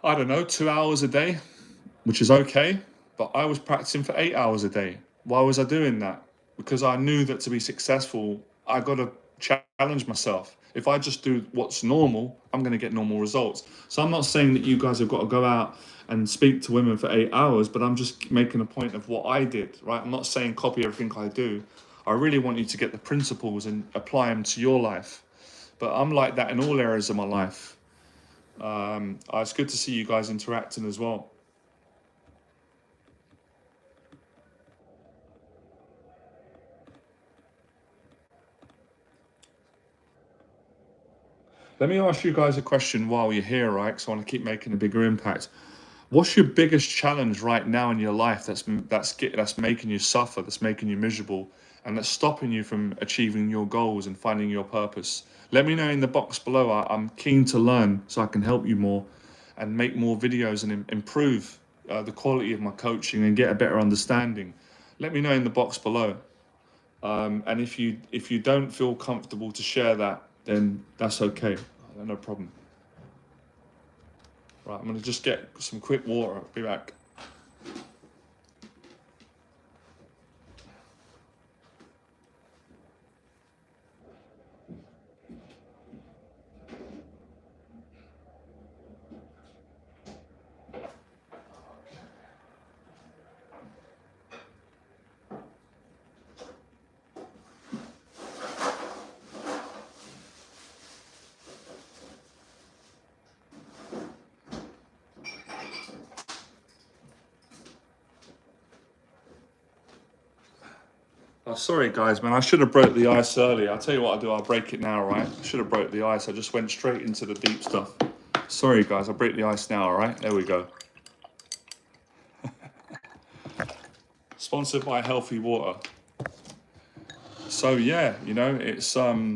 I don't know, 2 hours a day, which is okay, but I was practicing for 8 hours a day. Why was I doing that? Because I knew that to be successful, I got to challenge myself. If I just do what's normal, I'm going to get normal results. So I'm not saying that you guys have got to go out and speak to women for 8 hours, but I'm just making a point of what I did, right? I'm not saying copy everything I do. I really want you to get the principles and apply them to your life, But I'm like that in all areas of my life. It's good to see you guys interacting as well. Let me ask you guys a question while you're here, right? Because I want to keep making a bigger impact. What's your biggest challenge right now in your life that's making you suffer, that's making you miserable, and that's stopping you from achieving your goals and finding your purpose? Let me know in the box below. I'm keen to learn so I can help you more and make more videos and improve the quality of my coaching and get a better understanding. Let me know in the box below. And if you don't feel comfortable to share that, then that's okay. No problem. Right, I'm gonna just get some quick water. I'll be back. Oh, sorry guys, man. I should have broke the ice earlier. I'll tell you what I'll do. I'll break it now, right? I should have broke the ice. I just went straight into the deep stuff. Sorry guys, I'll break the ice now, all right? There we go. Sponsored by Healthy Water. So yeah, it's right.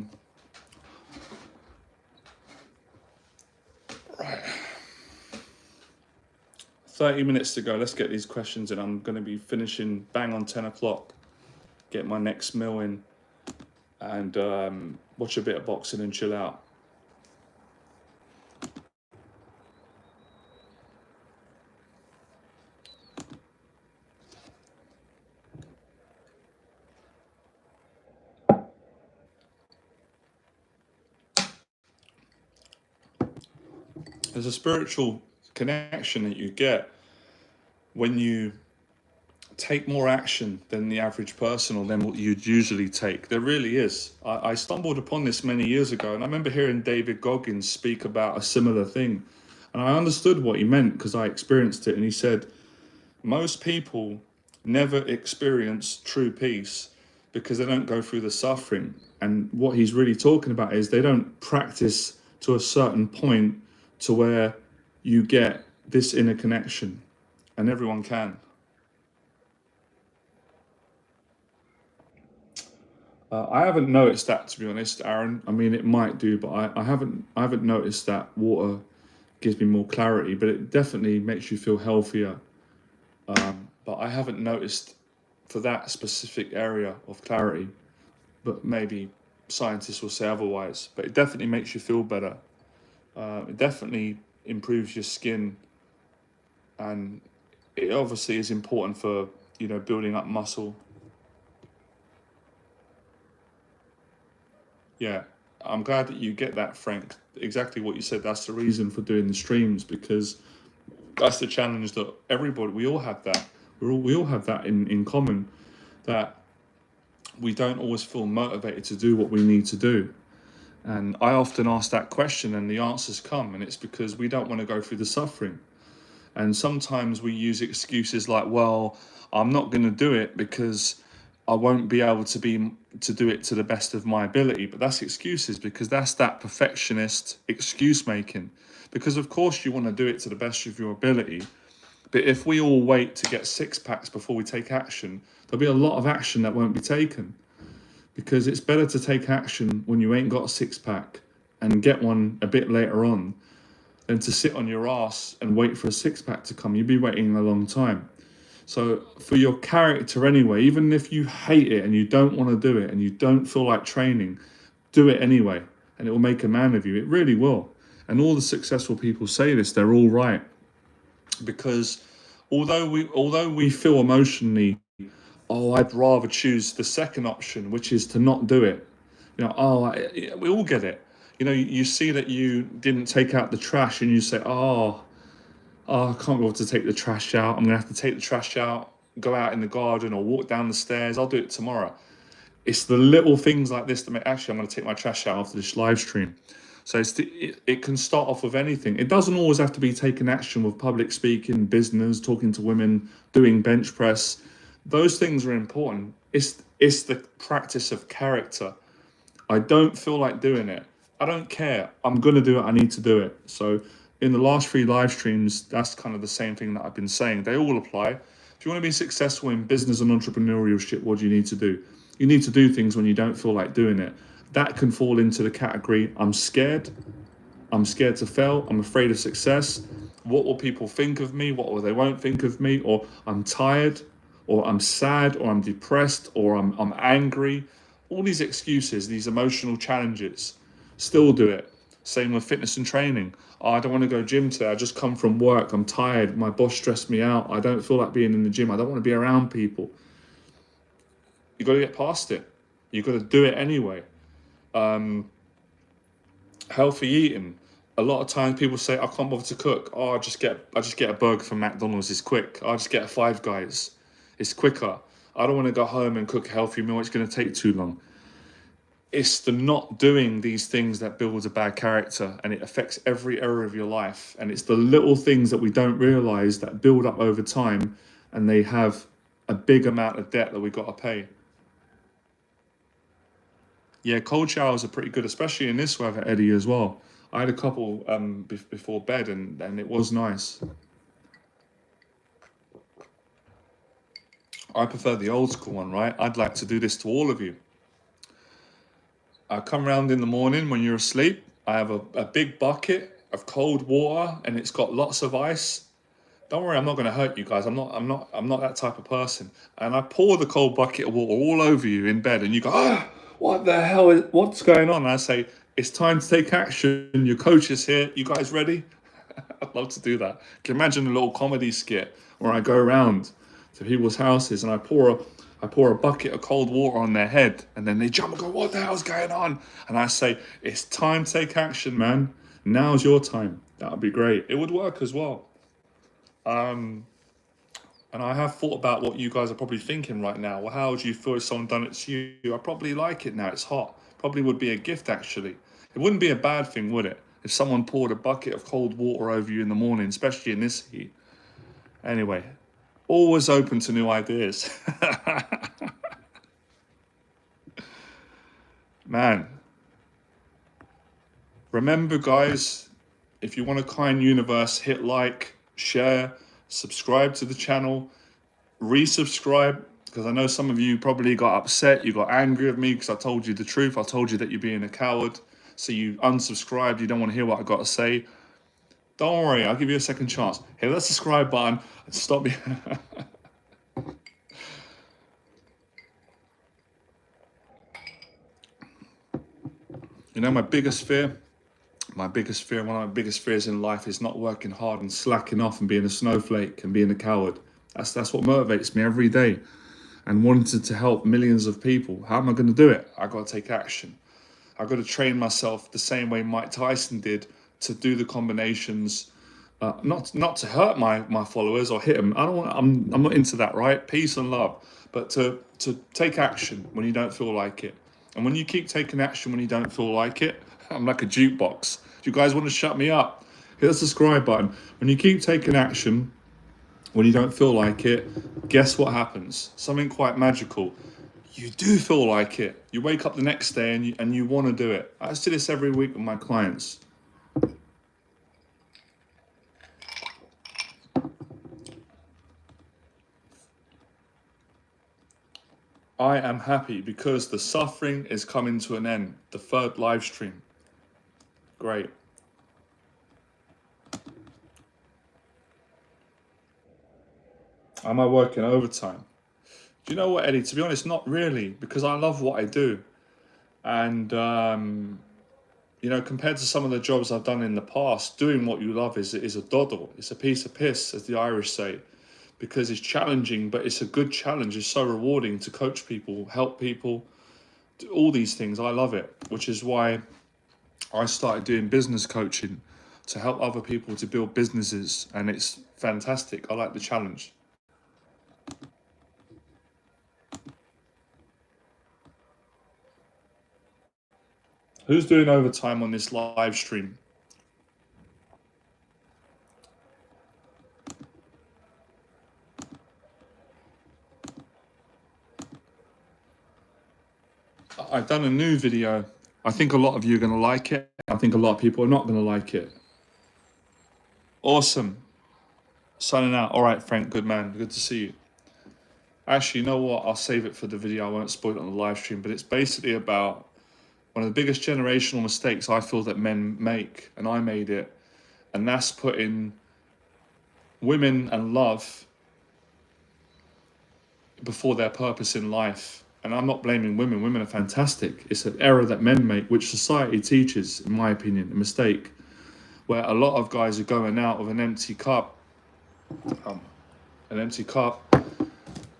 30 minutes to go. Let's get these questions in. I'm going to be finishing bang on 10 o'clock. Get my next meal in and watch a bit of boxing and chill out. There's a spiritual connection that you get when you take more action than the average person or than what you'd usually take. There really is. I stumbled upon this many years ago, and I remember hearing David Goggins speak about a similar thing. And I understood what he meant because I experienced it. And he said, most people never experience true peace because they don't go through the suffering. And what he's really talking about is they don't practice to a certain point to where you get this inner connection, and everyone can. I haven't noticed that, to be honest, Aaron. I mean, it might do, but I haven't noticed that water gives me more clarity, but it definitely makes you feel healthier. But I haven't noticed for that specific area of clarity, but maybe scientists will say otherwise. But it definitely makes you feel better. It definitely improves your skin, and it obviously is important for building up muscle. Yeah, I'm glad that you get that, Frank. Exactly what you said. That's the reason for doing the streams, because that's the challenge that we all have that. We all have that in common, that we don't always feel motivated to do what we need to do. And I often ask that question and the answers come, and it's because we don't want to go through the suffering. And sometimes we use excuses like, well, I'm not going to do it because I won't be able to do it to the best of my ability. But that's excuses, because that's that perfectionist excuse making. Because of course you want to do it to the best of your ability. But if we all wait to get six packs before we take action, there'll be a lot of action that won't be taken. Because it's better to take action when you ain't got a six pack and get one a bit later on than to sit on your ass and wait for a six pack to come. You'd be waiting a long time. So for your character anyway, even if you hate it and you don't want to do it and you don't feel like training, do it anyway, and it will make a man of you. It really will. And all the successful people say this, they're all right. Because although we feel emotionally, oh, I'd rather choose the second option, which is to not do it. We all get it. You see that you didn't take out the trash and you say, I can't be able to take the trash out. I'm going to have to take the trash out, go out in the garden or walk down the stairs. I'll do it tomorrow. It's the little things like this that make. Actually, I'm going to take my trash out after this live stream. So it can start off with anything. It doesn't always have to be taking action with public speaking, business, talking to women, doing bench press. Those things are important. It's the practice of character. I don't feel like doing it. I don't care. I'm going to do it. I need to do it. So in the last 3 live streams, that's kind of the same thing that I've been saying. They all apply. If you want to be successful in business and entrepreneurship, what do you need to do? You need to do things when you don't feel like doing it. That can fall into the category, I'm scared to fail, I'm afraid of success, what will people think of me, what will they won't think of me, or I'm tired, or I'm sad, or I'm depressed, or I'm angry. All these excuses, these emotional challenges, still do it. Same with fitness and training. Oh, I don't want to go gym today, I just come from work, I'm tired, my boss stressed me out, I don't feel like being in the gym, I don't want to be around people. You got to get past it. You got to do it anyway. Healthy eating. A lot of times people say, I can't bother to cook. Oh, I just get a burger from McDonald's. It's quick. I'll just get a Five Guys. It's quicker. I don't want to go home and cook a healthy meal. It's going to take too long. It's the not doing these things that builds a bad character, and it affects every area of your life. And it's the little things that we don't realize that build up over time, and they have a big amount of debt that we got to pay. Yeah, cold showers are pretty good, especially in this weather, Eddie, as well. I had a couple before bed, and it was nice. I prefer the old school one, right? I'd like to do this to all of you. I come round in the morning when you're asleep. I have a big bucket of cold water, and it's got lots of ice. Don't worry, I'm not going to hurt you guys. I'm not that type of person. And I pour the cold bucket of water all over you in bed, and you go, what the hell what's going on? And I say, it's time to take action. Your coach is here. You guys ready? I'd love to do that. Can you imagine a little comedy skit where I go around to people's houses and I pour a bucket of cold water on their head, and then they jump and go, what the hell's going on? And I say, it's time to take action, man. Now's your time. That would be great. It would work as well. And I have thought about what you guys are probably thinking right now. Well, how would you feel if someone done it to you? I probably like it now. It's hot. Probably would be a gift, actually. It wouldn't be a bad thing, would it? If someone poured a bucket of cold water over you in the morning, especially in this heat. Anyway, always open to new ideas. Man. Remember, guys, if you want a kind universe, hit like, share, subscribe to the channel, resubscribe, because I know some of you probably got upset, you got angry at me because I told you the truth. I told you that you're being a coward, so you unsubscribed, you don't want to hear what I got to say. Don't worry, I'll give you a second chance. Hit that subscribe button and stop me. You know, my biggest fear, one of my biggest fears in life is not working hard and slacking off and being a snowflake and being a coward. That's what motivates me every day, and wanting to help millions of people. How am I going to do it? I got to take action. I got to train myself the same way Mike Tyson did to do the combinations, not to hurt my followers or hit them. I'm not into that, right? Peace and love, but to take action when you don't feel like it. And when you keep taking action when you don't feel like it, I'm like a jukebox. If you guys want to shut me up, hit the subscribe button. When you keep taking action when you don't feel like it, guess what happens? Something quite magical. You do feel like it. You wake up the next day and you want to do it. I do this every week with my clients. I am happy because the suffering is coming to an end. The 3rd live stream. Great. Am I working overtime? Do you know what, Eddie? To be honest, not really, because I love what I do. And, you know, compared to some of the jobs I've done in the past, doing what you love is a doddle. It's a piece of piss, as the Irish say, because it's challenging, but it's a good challenge. It's so rewarding to coach people, help people, do all these things. I love it, which is why I started doing business coaching to help other people to build businesses. And it's fantastic. I like the challenge. Who's doing overtime on this live stream? I've done a new video. I think a lot of you are going to like it. I think a lot of people are not going to like it. Awesome. Signing out. All right, Frank, good man. Good to see you. Actually, you know what? I'll save it for the video. I won't spoil it on the live stream. But it's basically about one of the biggest generational mistakes I feel that men make, and I made it, and that's putting women and love before their purpose in life. And I'm not blaming women. Women are fantastic. It's an error that men make, which society teaches, in my opinion, a mistake, where a lot of guys are going out with an empty cup,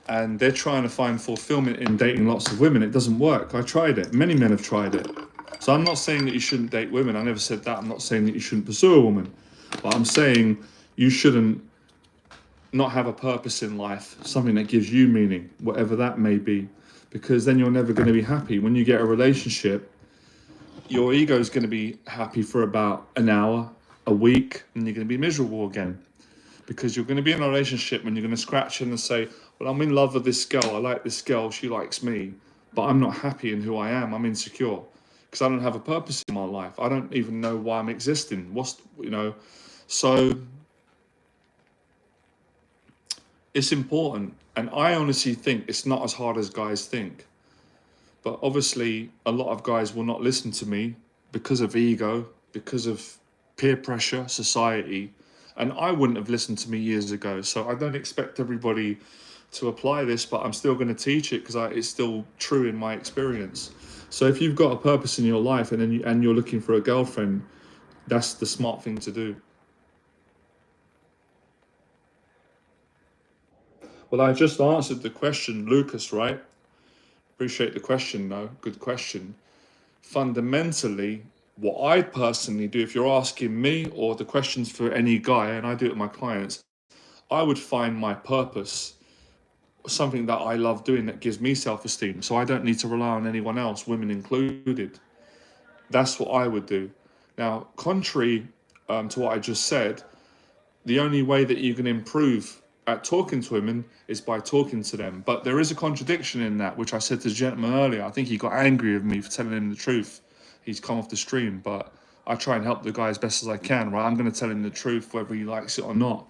and they're trying to find fulfillment in dating lots of women. It doesn't work. I tried it. Many men have tried it. So I'm not saying that you shouldn't date women. I never said that. I'm not saying that you shouldn't pursue a woman. But I'm saying you shouldn't not have a purpose in life, something that gives you meaning, whatever that may be, because then you're never going to be happy. When you get a relationship, your ego is going to be happy for about an hour, a week, and you're going to be miserable again. Because you're going to be in a relationship and you're going to scratch in and say, well, I'm in love with this girl. I like this girl. She likes me. But I'm not happy in who I am. I'm insecure because I don't have a purpose in my life. I don't even know why I'm existing. So it's important. And I honestly think it's not as hard as guys think. But obviously, a lot of guys will not listen to me because of ego, because of peer pressure, society. And I wouldn't have listened to me years ago. So I don't expect everybody to apply this, but I'm still going to teach it because it's still true in my experience. So if you've got a purpose in your life and you're looking for a girlfriend, that's the smart thing to do. Well, I just answered the question, Lucas, right? Appreciate the question, though. Good question. Fundamentally, what I personally do, if you're asking me or the questions for any guy, and I do it with my clients, I would find my purpose, something that I love doing that gives me self-esteem. So I don't need to rely on anyone else, women included. That's what I would do. Now, contrary to what I just said, the only way that you can improve at talking to women is by talking to them. But there is a contradiction in that, which I said to the gentleman earlier. I think he got angry with me for telling him the truth. He's come off the stream, but I try and help the guy as best as I can, right? I'm going to tell him the truth, whether he likes it or not.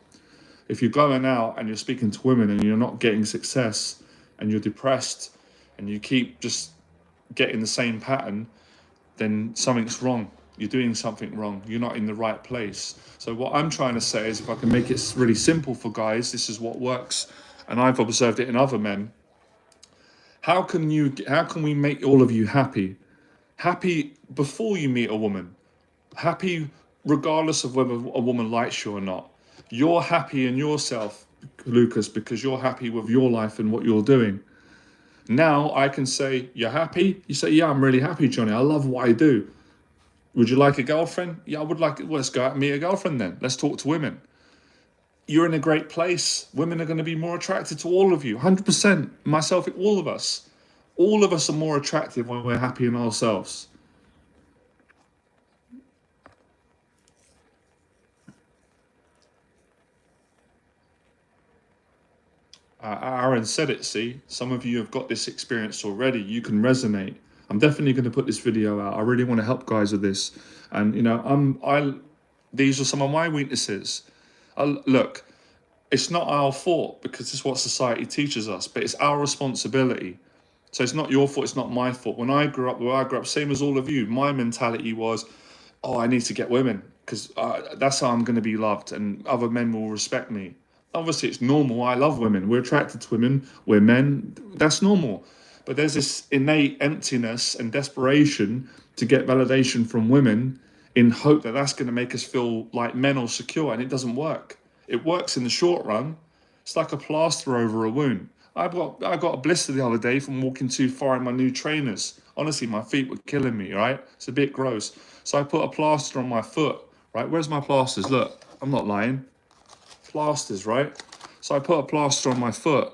If you're going out and you're speaking to women and you're not getting success and you're depressed and you keep just getting the same pattern, then something's wrong. You're doing something wrong. You're not in the right place. So what I'm trying to say is, if I can make it really simple for guys, this is what works, and I've observed it in other men. How can we make all of you happy? Happy before you meet a woman. Happy regardless of whether a woman likes you or not. You're happy in yourself, Lucas, because you're happy with your life and what you're doing. Now I can say, you're happy? You say, yeah, I'm really happy, Johnny. I love what I do. Would you like a girlfriend? Yeah, I would like it. Well, let's go out and meet a girlfriend then. Let's talk to women. You're in a great place. Women are going to be more attracted to all of you. 100%. Myself, all of us. All of us are more attractive when we're happy in ourselves. Aaron said it, see? Some of you have got this experience already. You can resonate. I'm definitely going to put this video out. I really want to help guys with this. And, these are some of my weaknesses. Look, it's not our fault because it's what society teaches us, but it's our responsibility. So it's not your fault, it's not my fault. When I grew up, same as all of you, my mentality was, oh, I need to get women because that's how I'm going to be loved and other men will respect me. Obviously, it's normal. I love women. We're attracted to women. We're men. That's normal. But there's this innate emptiness and desperation to get validation from women in hope that that's going to make us feel like men or secure, and it doesn't work. It works in the short run. It's like a plaster over a wound. I got a blister the other day from walking too far in my new trainers. Honestly, my feet were killing me, right? It's a bit gross. So I put a plaster on my foot, right? Where's my plasters? Look, I'm not lying. Plasters, right? So I put a plaster on my foot.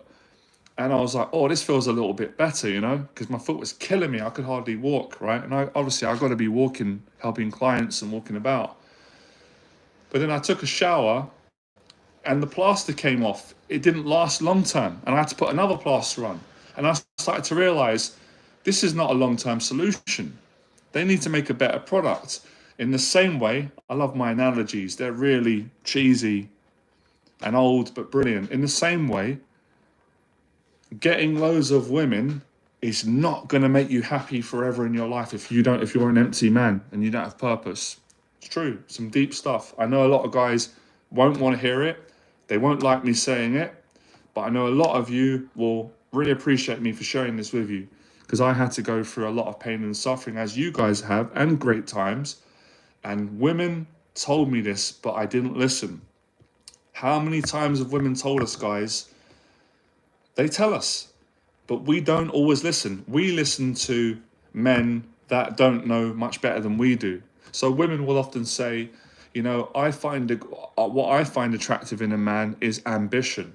And I was like, oh, this feels a little bit better, you know, because my foot was killing me. I could hardly walk, right? And I got to be walking, helping clients and walking about. But then I took a shower and the plaster came off. It didn't last long term. And I had to put another plaster on. And I started to realize this is not a long term solution. They need to make a better product. In the same way, I love my analogies. They're really cheesy and old, but brilliant. In the same way, getting loads of women is not going to make you happy forever in your life if you're an empty man and you don't have purpose. It's true. Some deep stuff. I know a lot of guys won't want to hear it. They won't like me saying it, but I know a lot of you will really appreciate me for sharing this with you, because I had to go through a lot of pain and suffering, as you guys have, and great times. And women told me this, but I didn't listen. How many times have women told us, guys? They tell us, but we don't always listen. We listen to men that don't know much better than we do. So women will often say, you know, what I find attractive in a man is ambition.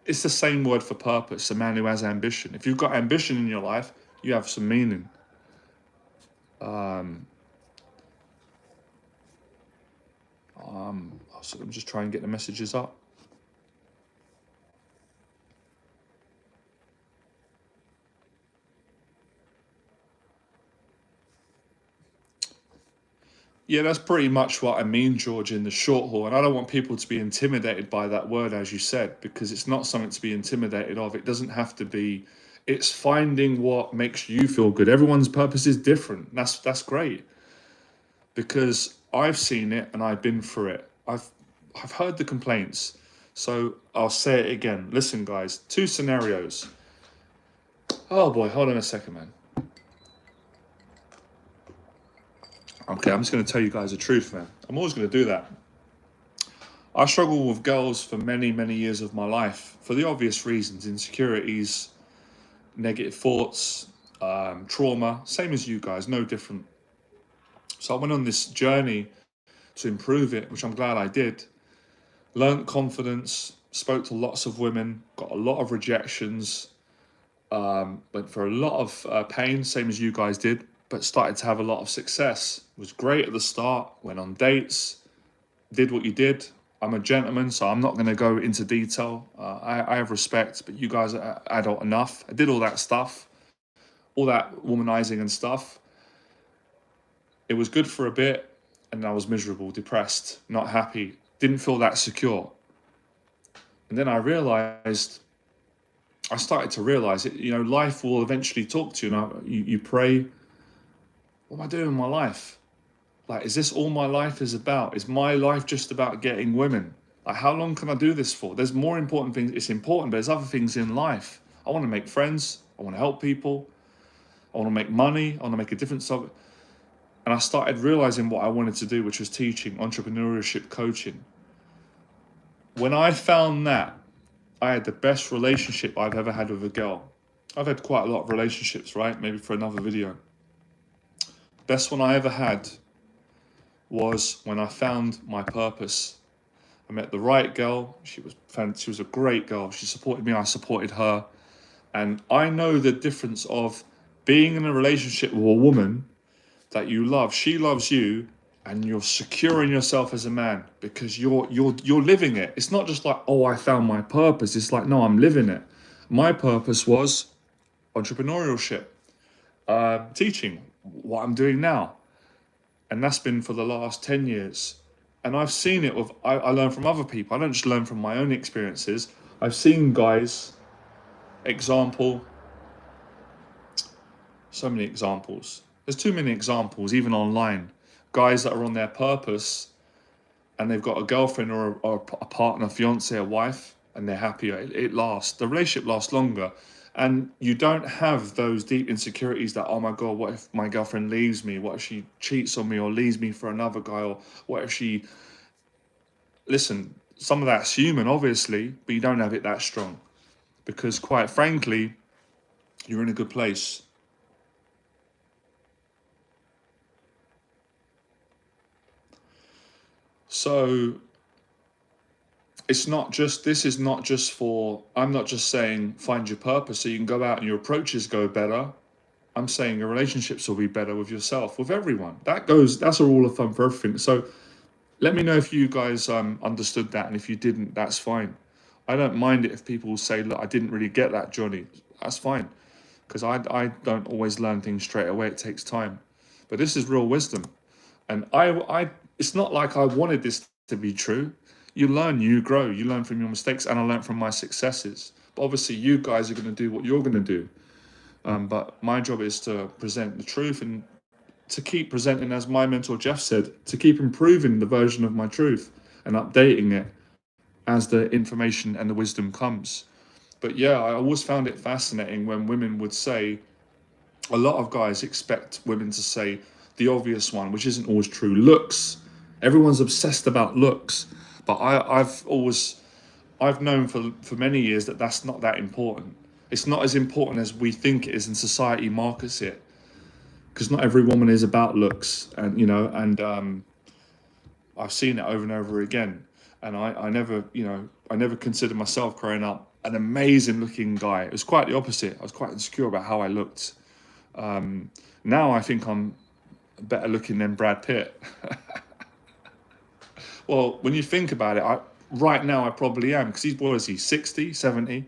It's the same word for purpose, a man who has ambition. If you've got ambition in your life, you have some meaning. So I'm just trying to get the messages up. Yeah, that's pretty much what I mean, George, in the short haul. And I don't want people to be intimidated by that word, as you said, because it's not something to be intimidated of. It doesn't have to be. It's finding what makes you feel good. Everyone's purpose is different. That's great, because I've seen it and I've been through it. I've heard the complaints. So I'll say it again. Listen, guys, two scenarios. Oh boy, hold on a second, man. Okay, I'm just going to tell you guys the truth, man. I'm always going to do that. I struggled with girls for many, many years of my life for the obvious reasons: insecurities, negative thoughts, trauma. Same as you guys, no different. So I went on this journey to improve it, which I'm glad I did. Learned confidence, spoke to lots of women, got a lot of rejections, went for a lot of pain, same as you guys did, but started to have a lot of success. Was great at the start, went on dates, did what you did. I'm a gentleman, so I'm not going to go into detail. I have respect, but you guys are adult enough. I did all that stuff, all that womanizing and stuff. It was good for a bit, and I was miserable, depressed, not happy, didn't feel that secure. And then I started to realize it. You know, life will eventually talk to you. And you pray, what am I doing in my life? Like, is this all my life is about? Is my life just about getting women? Like, how long can I do this for? There's more important things. It's important, but there's other things in life. I want to make friends. I want to help people. I want to make money. I want to make a difference of it. And I started realizing what I wanted to do, which was teaching, entrepreneurship, coaching. When I found that, I had the best relationship I've ever had with a girl. I've had quite a lot of relationships, right? Maybe for another video. Best one I ever had was when I found my purpose. I met the right girl. She was a great girl. She supported me. I supported her. And I know the difference of being in a relationship with a woman that you love. She loves you, and you're secure in yourself as a man because you're living it. It's not just like, oh, I found my purpose. It's like, no, I'm living it. My purpose was entrepreneurship, teaching, what I'm doing now. And that's been for the last 10 years. And I've seen it I learn from other people. I don't just learn from my own experiences. I've seen guys, so many examples. There's too many examples, even online. Guys that are on their purpose and they've got a girlfriend or a partner, fiance, a wife, and they're happier. It lasts. The relationship lasts longer. And you don't have those deep insecurities that, oh my God, what if my girlfriend leaves me? What if she cheats on me or leaves me for another guy? Or what if she... Listen, some of that's human, obviously, but you don't have it that strong. Because quite frankly, you're in a good place. So it's not just, this is not just for, I'm not just saying find your purpose so you can go out and your approaches go better. I'm saying your relationships will be better with yourself, with everyone. That's a rule of thumb for everything. So let me know if you guys understood that, and if you didn't, that's fine. I don't mind it if people say, look, I didn't really get that, Johnny. That's fine, because I don't always learn things straight away. It takes time. But this is real wisdom. And it's not like I wanted this to be true. You learn, you grow, you learn from your mistakes, and I learn from my successes. But obviously, you guys are going to do what you're going to do. But my job is to present the truth, and to keep presenting, as my mentor Jeff said, to keep improving the version of my truth and updating it as the information and the wisdom comes. But yeah, I always found it fascinating when women would say, a lot of guys expect women to say the obvious one, which isn't always true: looks. Everyone's obsessed about looks. But I've known for many years that that's not that important. It's not as important as we think it is, and society markets it, because not every woman is about looks. And I've seen it over and over again. And I never considered myself growing up an amazing looking guy. It was quite the opposite. I was quite insecure about how I looked. Now I think I'm better looking than Brad Pitt. Well, when you think about it, right now I probably am, because what is he, 60, 70?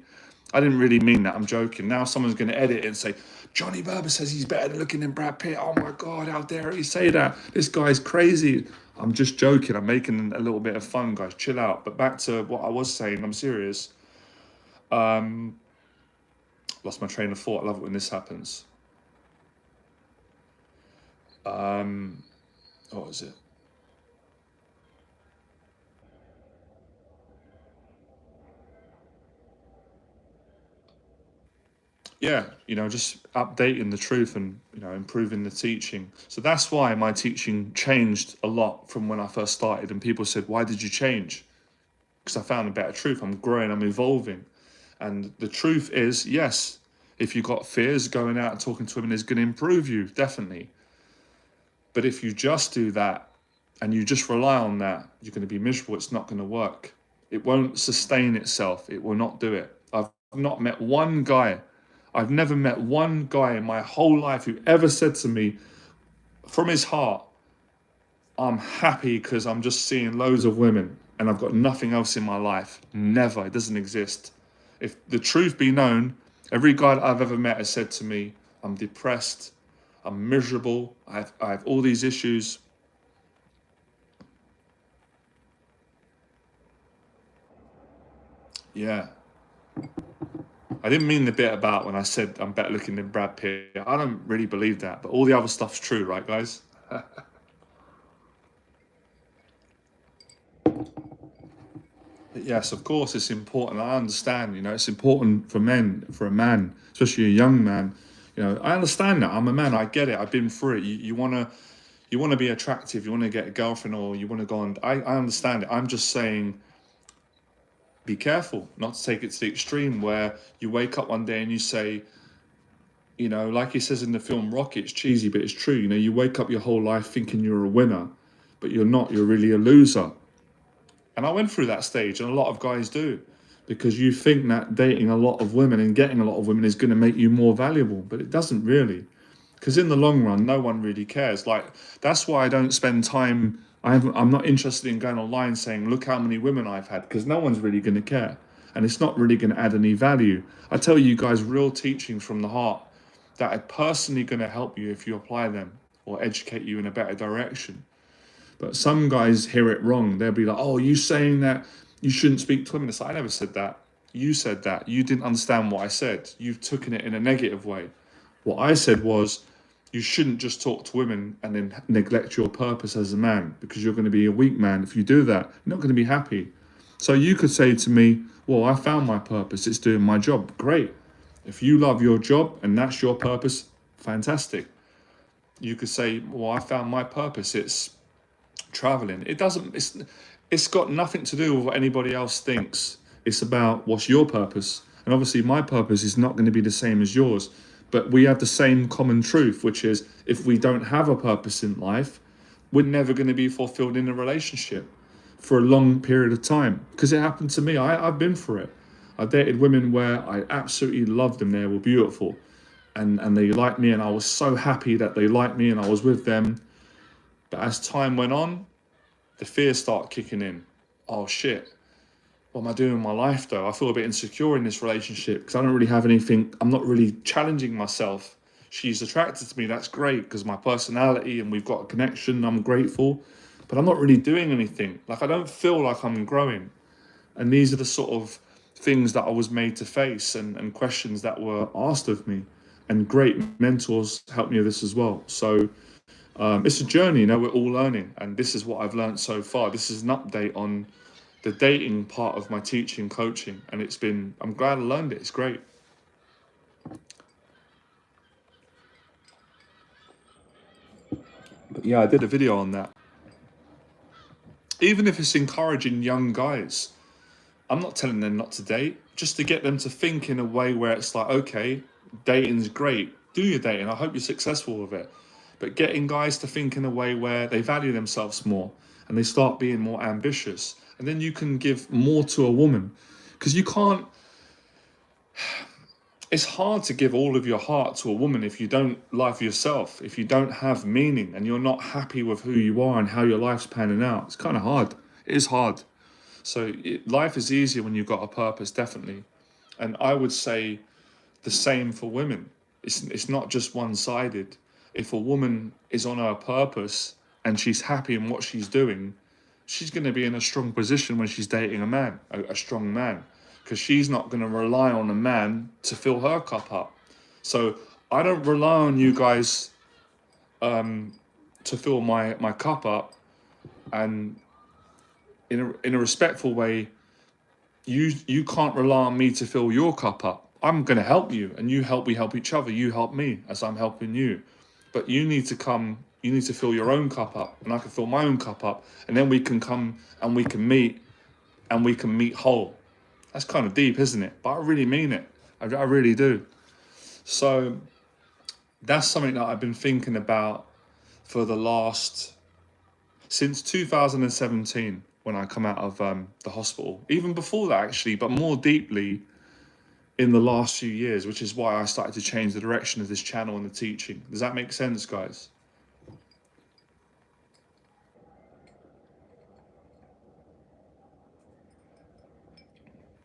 I didn't really mean that, I'm joking. Now someone's going to edit it and say, Johnny Berber says he's better looking than Brad Pitt. Oh my God, how dare he say that? This guy's crazy. I'm just joking. I'm making a little bit of fun, guys. Chill out. But back to what I was saying, I'm serious. Lost my train of thought. I love it when this happens. What was it? Yeah, just updating the truth and, improving the teaching. So that's why my teaching changed a lot from when I first started. And people said, why did you change? Because I found a better truth. I'm growing, I'm evolving. And the truth is, yes, if you've got fears, going out and talking to women is going to improve you, definitely. But if you just do that and you just rely on that, you're going to be miserable. It's not going to work. It won't sustain itself. It will not do it. I've not met one guy. I've never met one guy in my whole life who ever said to me from his heart, I'm happy because I'm just seeing loads of women and I've got nothing else in my life. Never. It doesn't exist. If the truth be known, every guy that I've ever met has said to me, I'm depressed, I'm miserable, I have all these issues. Yeah. I didn't mean the bit about when I said I'm better looking than Brad Pitt. I don't really believe that, but all the other stuff's true, right, guys? But yes, of course, it's important. I understand, it's important for men, for a man, especially a young man. I understand that. I'm a man. I get it. I've been through it. You wanna be attractive. You wanna get a girlfriend, or you wanna go on. I understand it. I'm just saying, be careful not to take it to the extreme where you wake up one day and you say, like he says in the film Rocky, it's cheesy, but it's true. You wake up your whole life thinking you're a winner, but you're not. You're really a loser. And I went through that stage, and a lot of guys do, because you think that dating a lot of women and getting a lot of women is going to make you more valuable, but it doesn't really. Because in the long run, no one really cares. Like, that's why I don't spend time. I'm not interested in going online saying, look how many women I've had, because no one's really going to care. And it's not really going to add any value. I tell you guys real teachings from the heart that are personally going to help you if you apply them, or educate you in a better direction. But some guys hear it wrong. They'll be like, oh, you saying that you shouldn't speak to women? It's like, I never said that. You said that. You didn't understand what I said. You've taken it in a negative way. What I said was, you shouldn't just talk to women and then neglect your purpose as a man, because you're going to be a weak man. If you do that, you're not going to be happy. So you could say to me, well, I found my purpose. It's doing my job. Great. If you love your job and that's your purpose, fantastic. You could say, well, I found my purpose. It's traveling. It's got nothing to do with what anybody else thinks. It's about what's your purpose. And obviously my purpose is not going to be the same as yours. But we have the same common truth, which is, if we don't have a purpose in life, we're never going to be fulfilled in a relationship. for a long period of time, because it happened to me. I've been through it. I dated women where I absolutely loved them. They were beautiful, and they liked me, and I was so happy that they liked me and I was with them. But as time went on, the fears start kicking in. Oh shit, what am I doing in my life though? I feel a bit insecure in this relationship because I don't really have anything. I'm not really challenging myself. She's attracted to me, that's great, because my personality and we've got a connection, I'm grateful. But I'm not really doing anything. Like, I don't feel like I'm growing. And these are the sort of things that I was made to face, and questions that were asked of me. And great mentors helped me with this as well. So it's a journey, we're all learning. And this is what I've learned so far. This is an update on the dating part of my teaching, coaching. And I'm glad I learned it. It's great. But yeah, I did a video on that. Even if it's encouraging young guys, I'm not telling them not to date, just to get them to think in a way where it's like, okay, dating's great. Do your dating. I hope you're successful with it. But getting guys to think in a way where they value themselves more and they start being more ambitious. And then you can give more to a woman. Because it's hard to give all of your heart to a woman if you don't love yourself, if you don't have meaning and you're not happy with who you are and how your life's panning out. It's kind of hard. It is hard. So life is easier when you've got a purpose, definitely. And I would say the same for women. It's not just one-sided. If a woman is on her purpose and she's happy in what she's doing, she's going to be in a strong position when she's dating a man, a strong man, because she's not going to rely on a man to fill her cup up. So I don't rely on you guys to fill my cup up, and in a respectful way, you can't rely on me to fill your cup up. I'm going to help you, and we help each other. You help me as I'm helping you. But you need to fill your own cup up, and I can fill my own cup up, and then we can come and we can meet whole. That's kind of deep, isn't it? But I really mean it. I really do. So that's something that I've been thinking about since 2017, when I come out of the hospital. Even before that, actually, but more deeply in the last few years, which is why I started to change the direction of this channel and the teaching. Does that make sense, guys?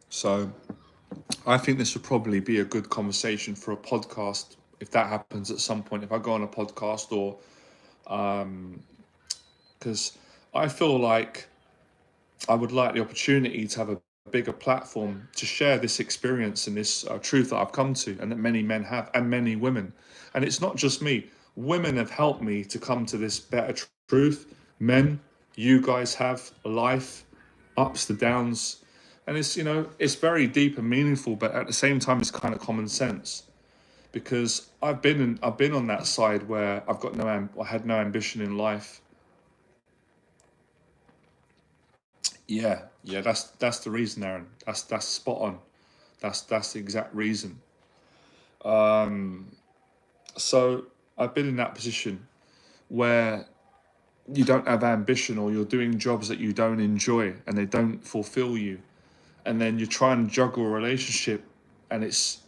So I think this would probably be a good conversation for a podcast, if that happens at some point, if I go on a podcast, or because I feel like I would like the opportunity to have a bigger platform to share this experience and this truth that I've come to, and that many men have, and many women. And it's not just me. Women have helped me to come to this better truth. Men, you guys have life, ups to downs. And it's very deep and meaningful, but at the same time, it's kind of common sense. Because I've been on that side where I had no ambition in life. Yeah, that's the reason, Aaron. That's spot on. That's the exact reason. So I've been in that position where you don't have ambition, or you're doing jobs that you don't enjoy and they don't fulfill you, and then you try and juggle a relationship and it's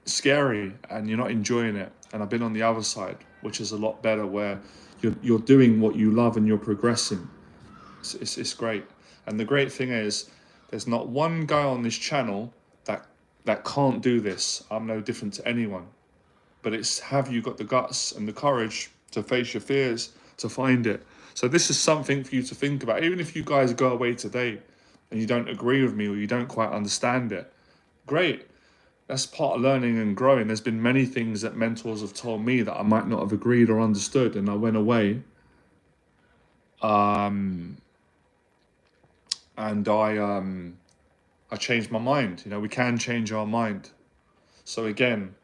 scary and you're not enjoying it. And I've been on the other side, which is a lot better, where you're doing what you love and you're progressing. It's great. And the great thing is, there's not one guy on this channel that can't do this. I'm no different to anyone. But it's, have you got the guts and the courage to face your fears, to find it? So this is something for you to think about. Even if you guys go away today and you don't agree with me, or you don't quite understand it, great. That's part of learning and growing. There's been many things that mentors have told me that I might not have agreed or understood, and I went away. And I changed my mind. We can change our mind. So again,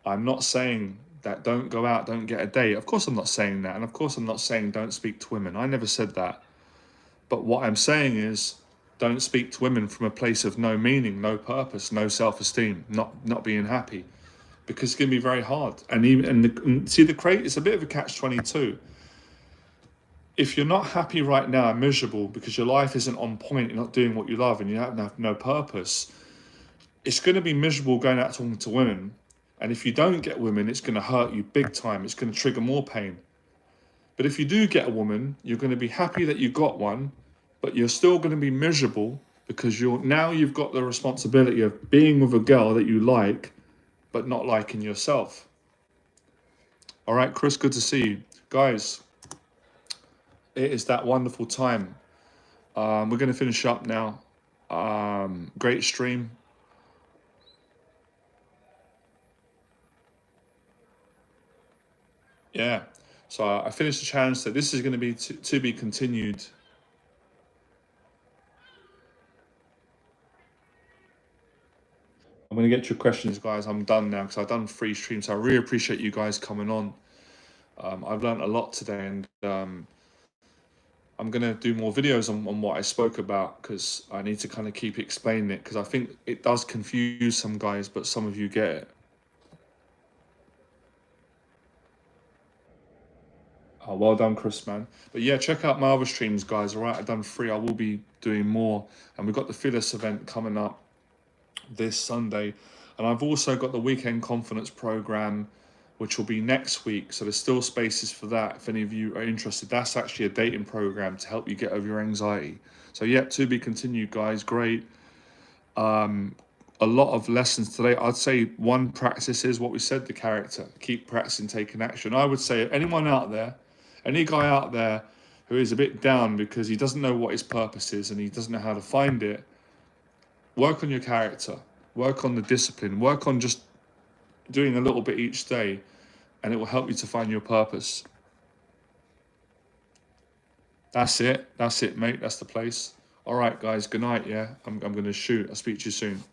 I'm not saying that don't go out, don't get a date. Of course I'm not saying that. And of course I'm not saying don't speak to women. I never said that. But what I'm saying is, don't speak to women from a place of no meaning, no purpose, no self-esteem, not being happy, because it's going to be very hard. And see, it's a bit of a catch-22. if you're not happy right now and miserable because your life isn't on point, you're not doing what you love, and you have no purpose, it's going to be miserable going out talking to women. And if you don't get women, it's going to hurt you big time. It's going to trigger more pain. But if you do get a woman, you're going to be happy that you got one, but you're still going to be miserable because you've got the responsibility of being with a girl that you like, but not liking yourself. All right, Chris, good to see you. Guys, it is that wonderful time. We're going to finish up now. Great stream. Yeah. So I finished the challenge. So this is going to be to be continued. I'm going to get to your questions, guys. I'm done now because I've done 3 streams. So I really appreciate you guys coming on. I've learned a lot today, and I'm going to do more videos on what I spoke about because I need to kind of keep explaining it because I think it does confuse some guys, but some of you get it. Oh, well done, Chris, man. But yeah, check out my other streams, guys. All right, I've done 3. I will be doing more. And we've got the Phyllis event coming up this Sunday. And I've also got the Weekend Confidence program, which will be next week. So there's still spaces for that if any of you are interested. That's actually a dating program to help you get over your anxiety. So yeah, to be continued, guys. Great. A lot of lessons today. I'd say one practice is what we said, the character. Keep practicing taking action. I would say anyone out there, any guy out there who is a bit down because he doesn't know what his purpose is and he doesn't know how to find it, work on your character, work on the discipline, work on just doing a little bit each day, and it will help you to find your purpose. That's it, mate. That's the place. All right, guys. Good night. Yeah, I'm going to shoot. I'll speak to you soon.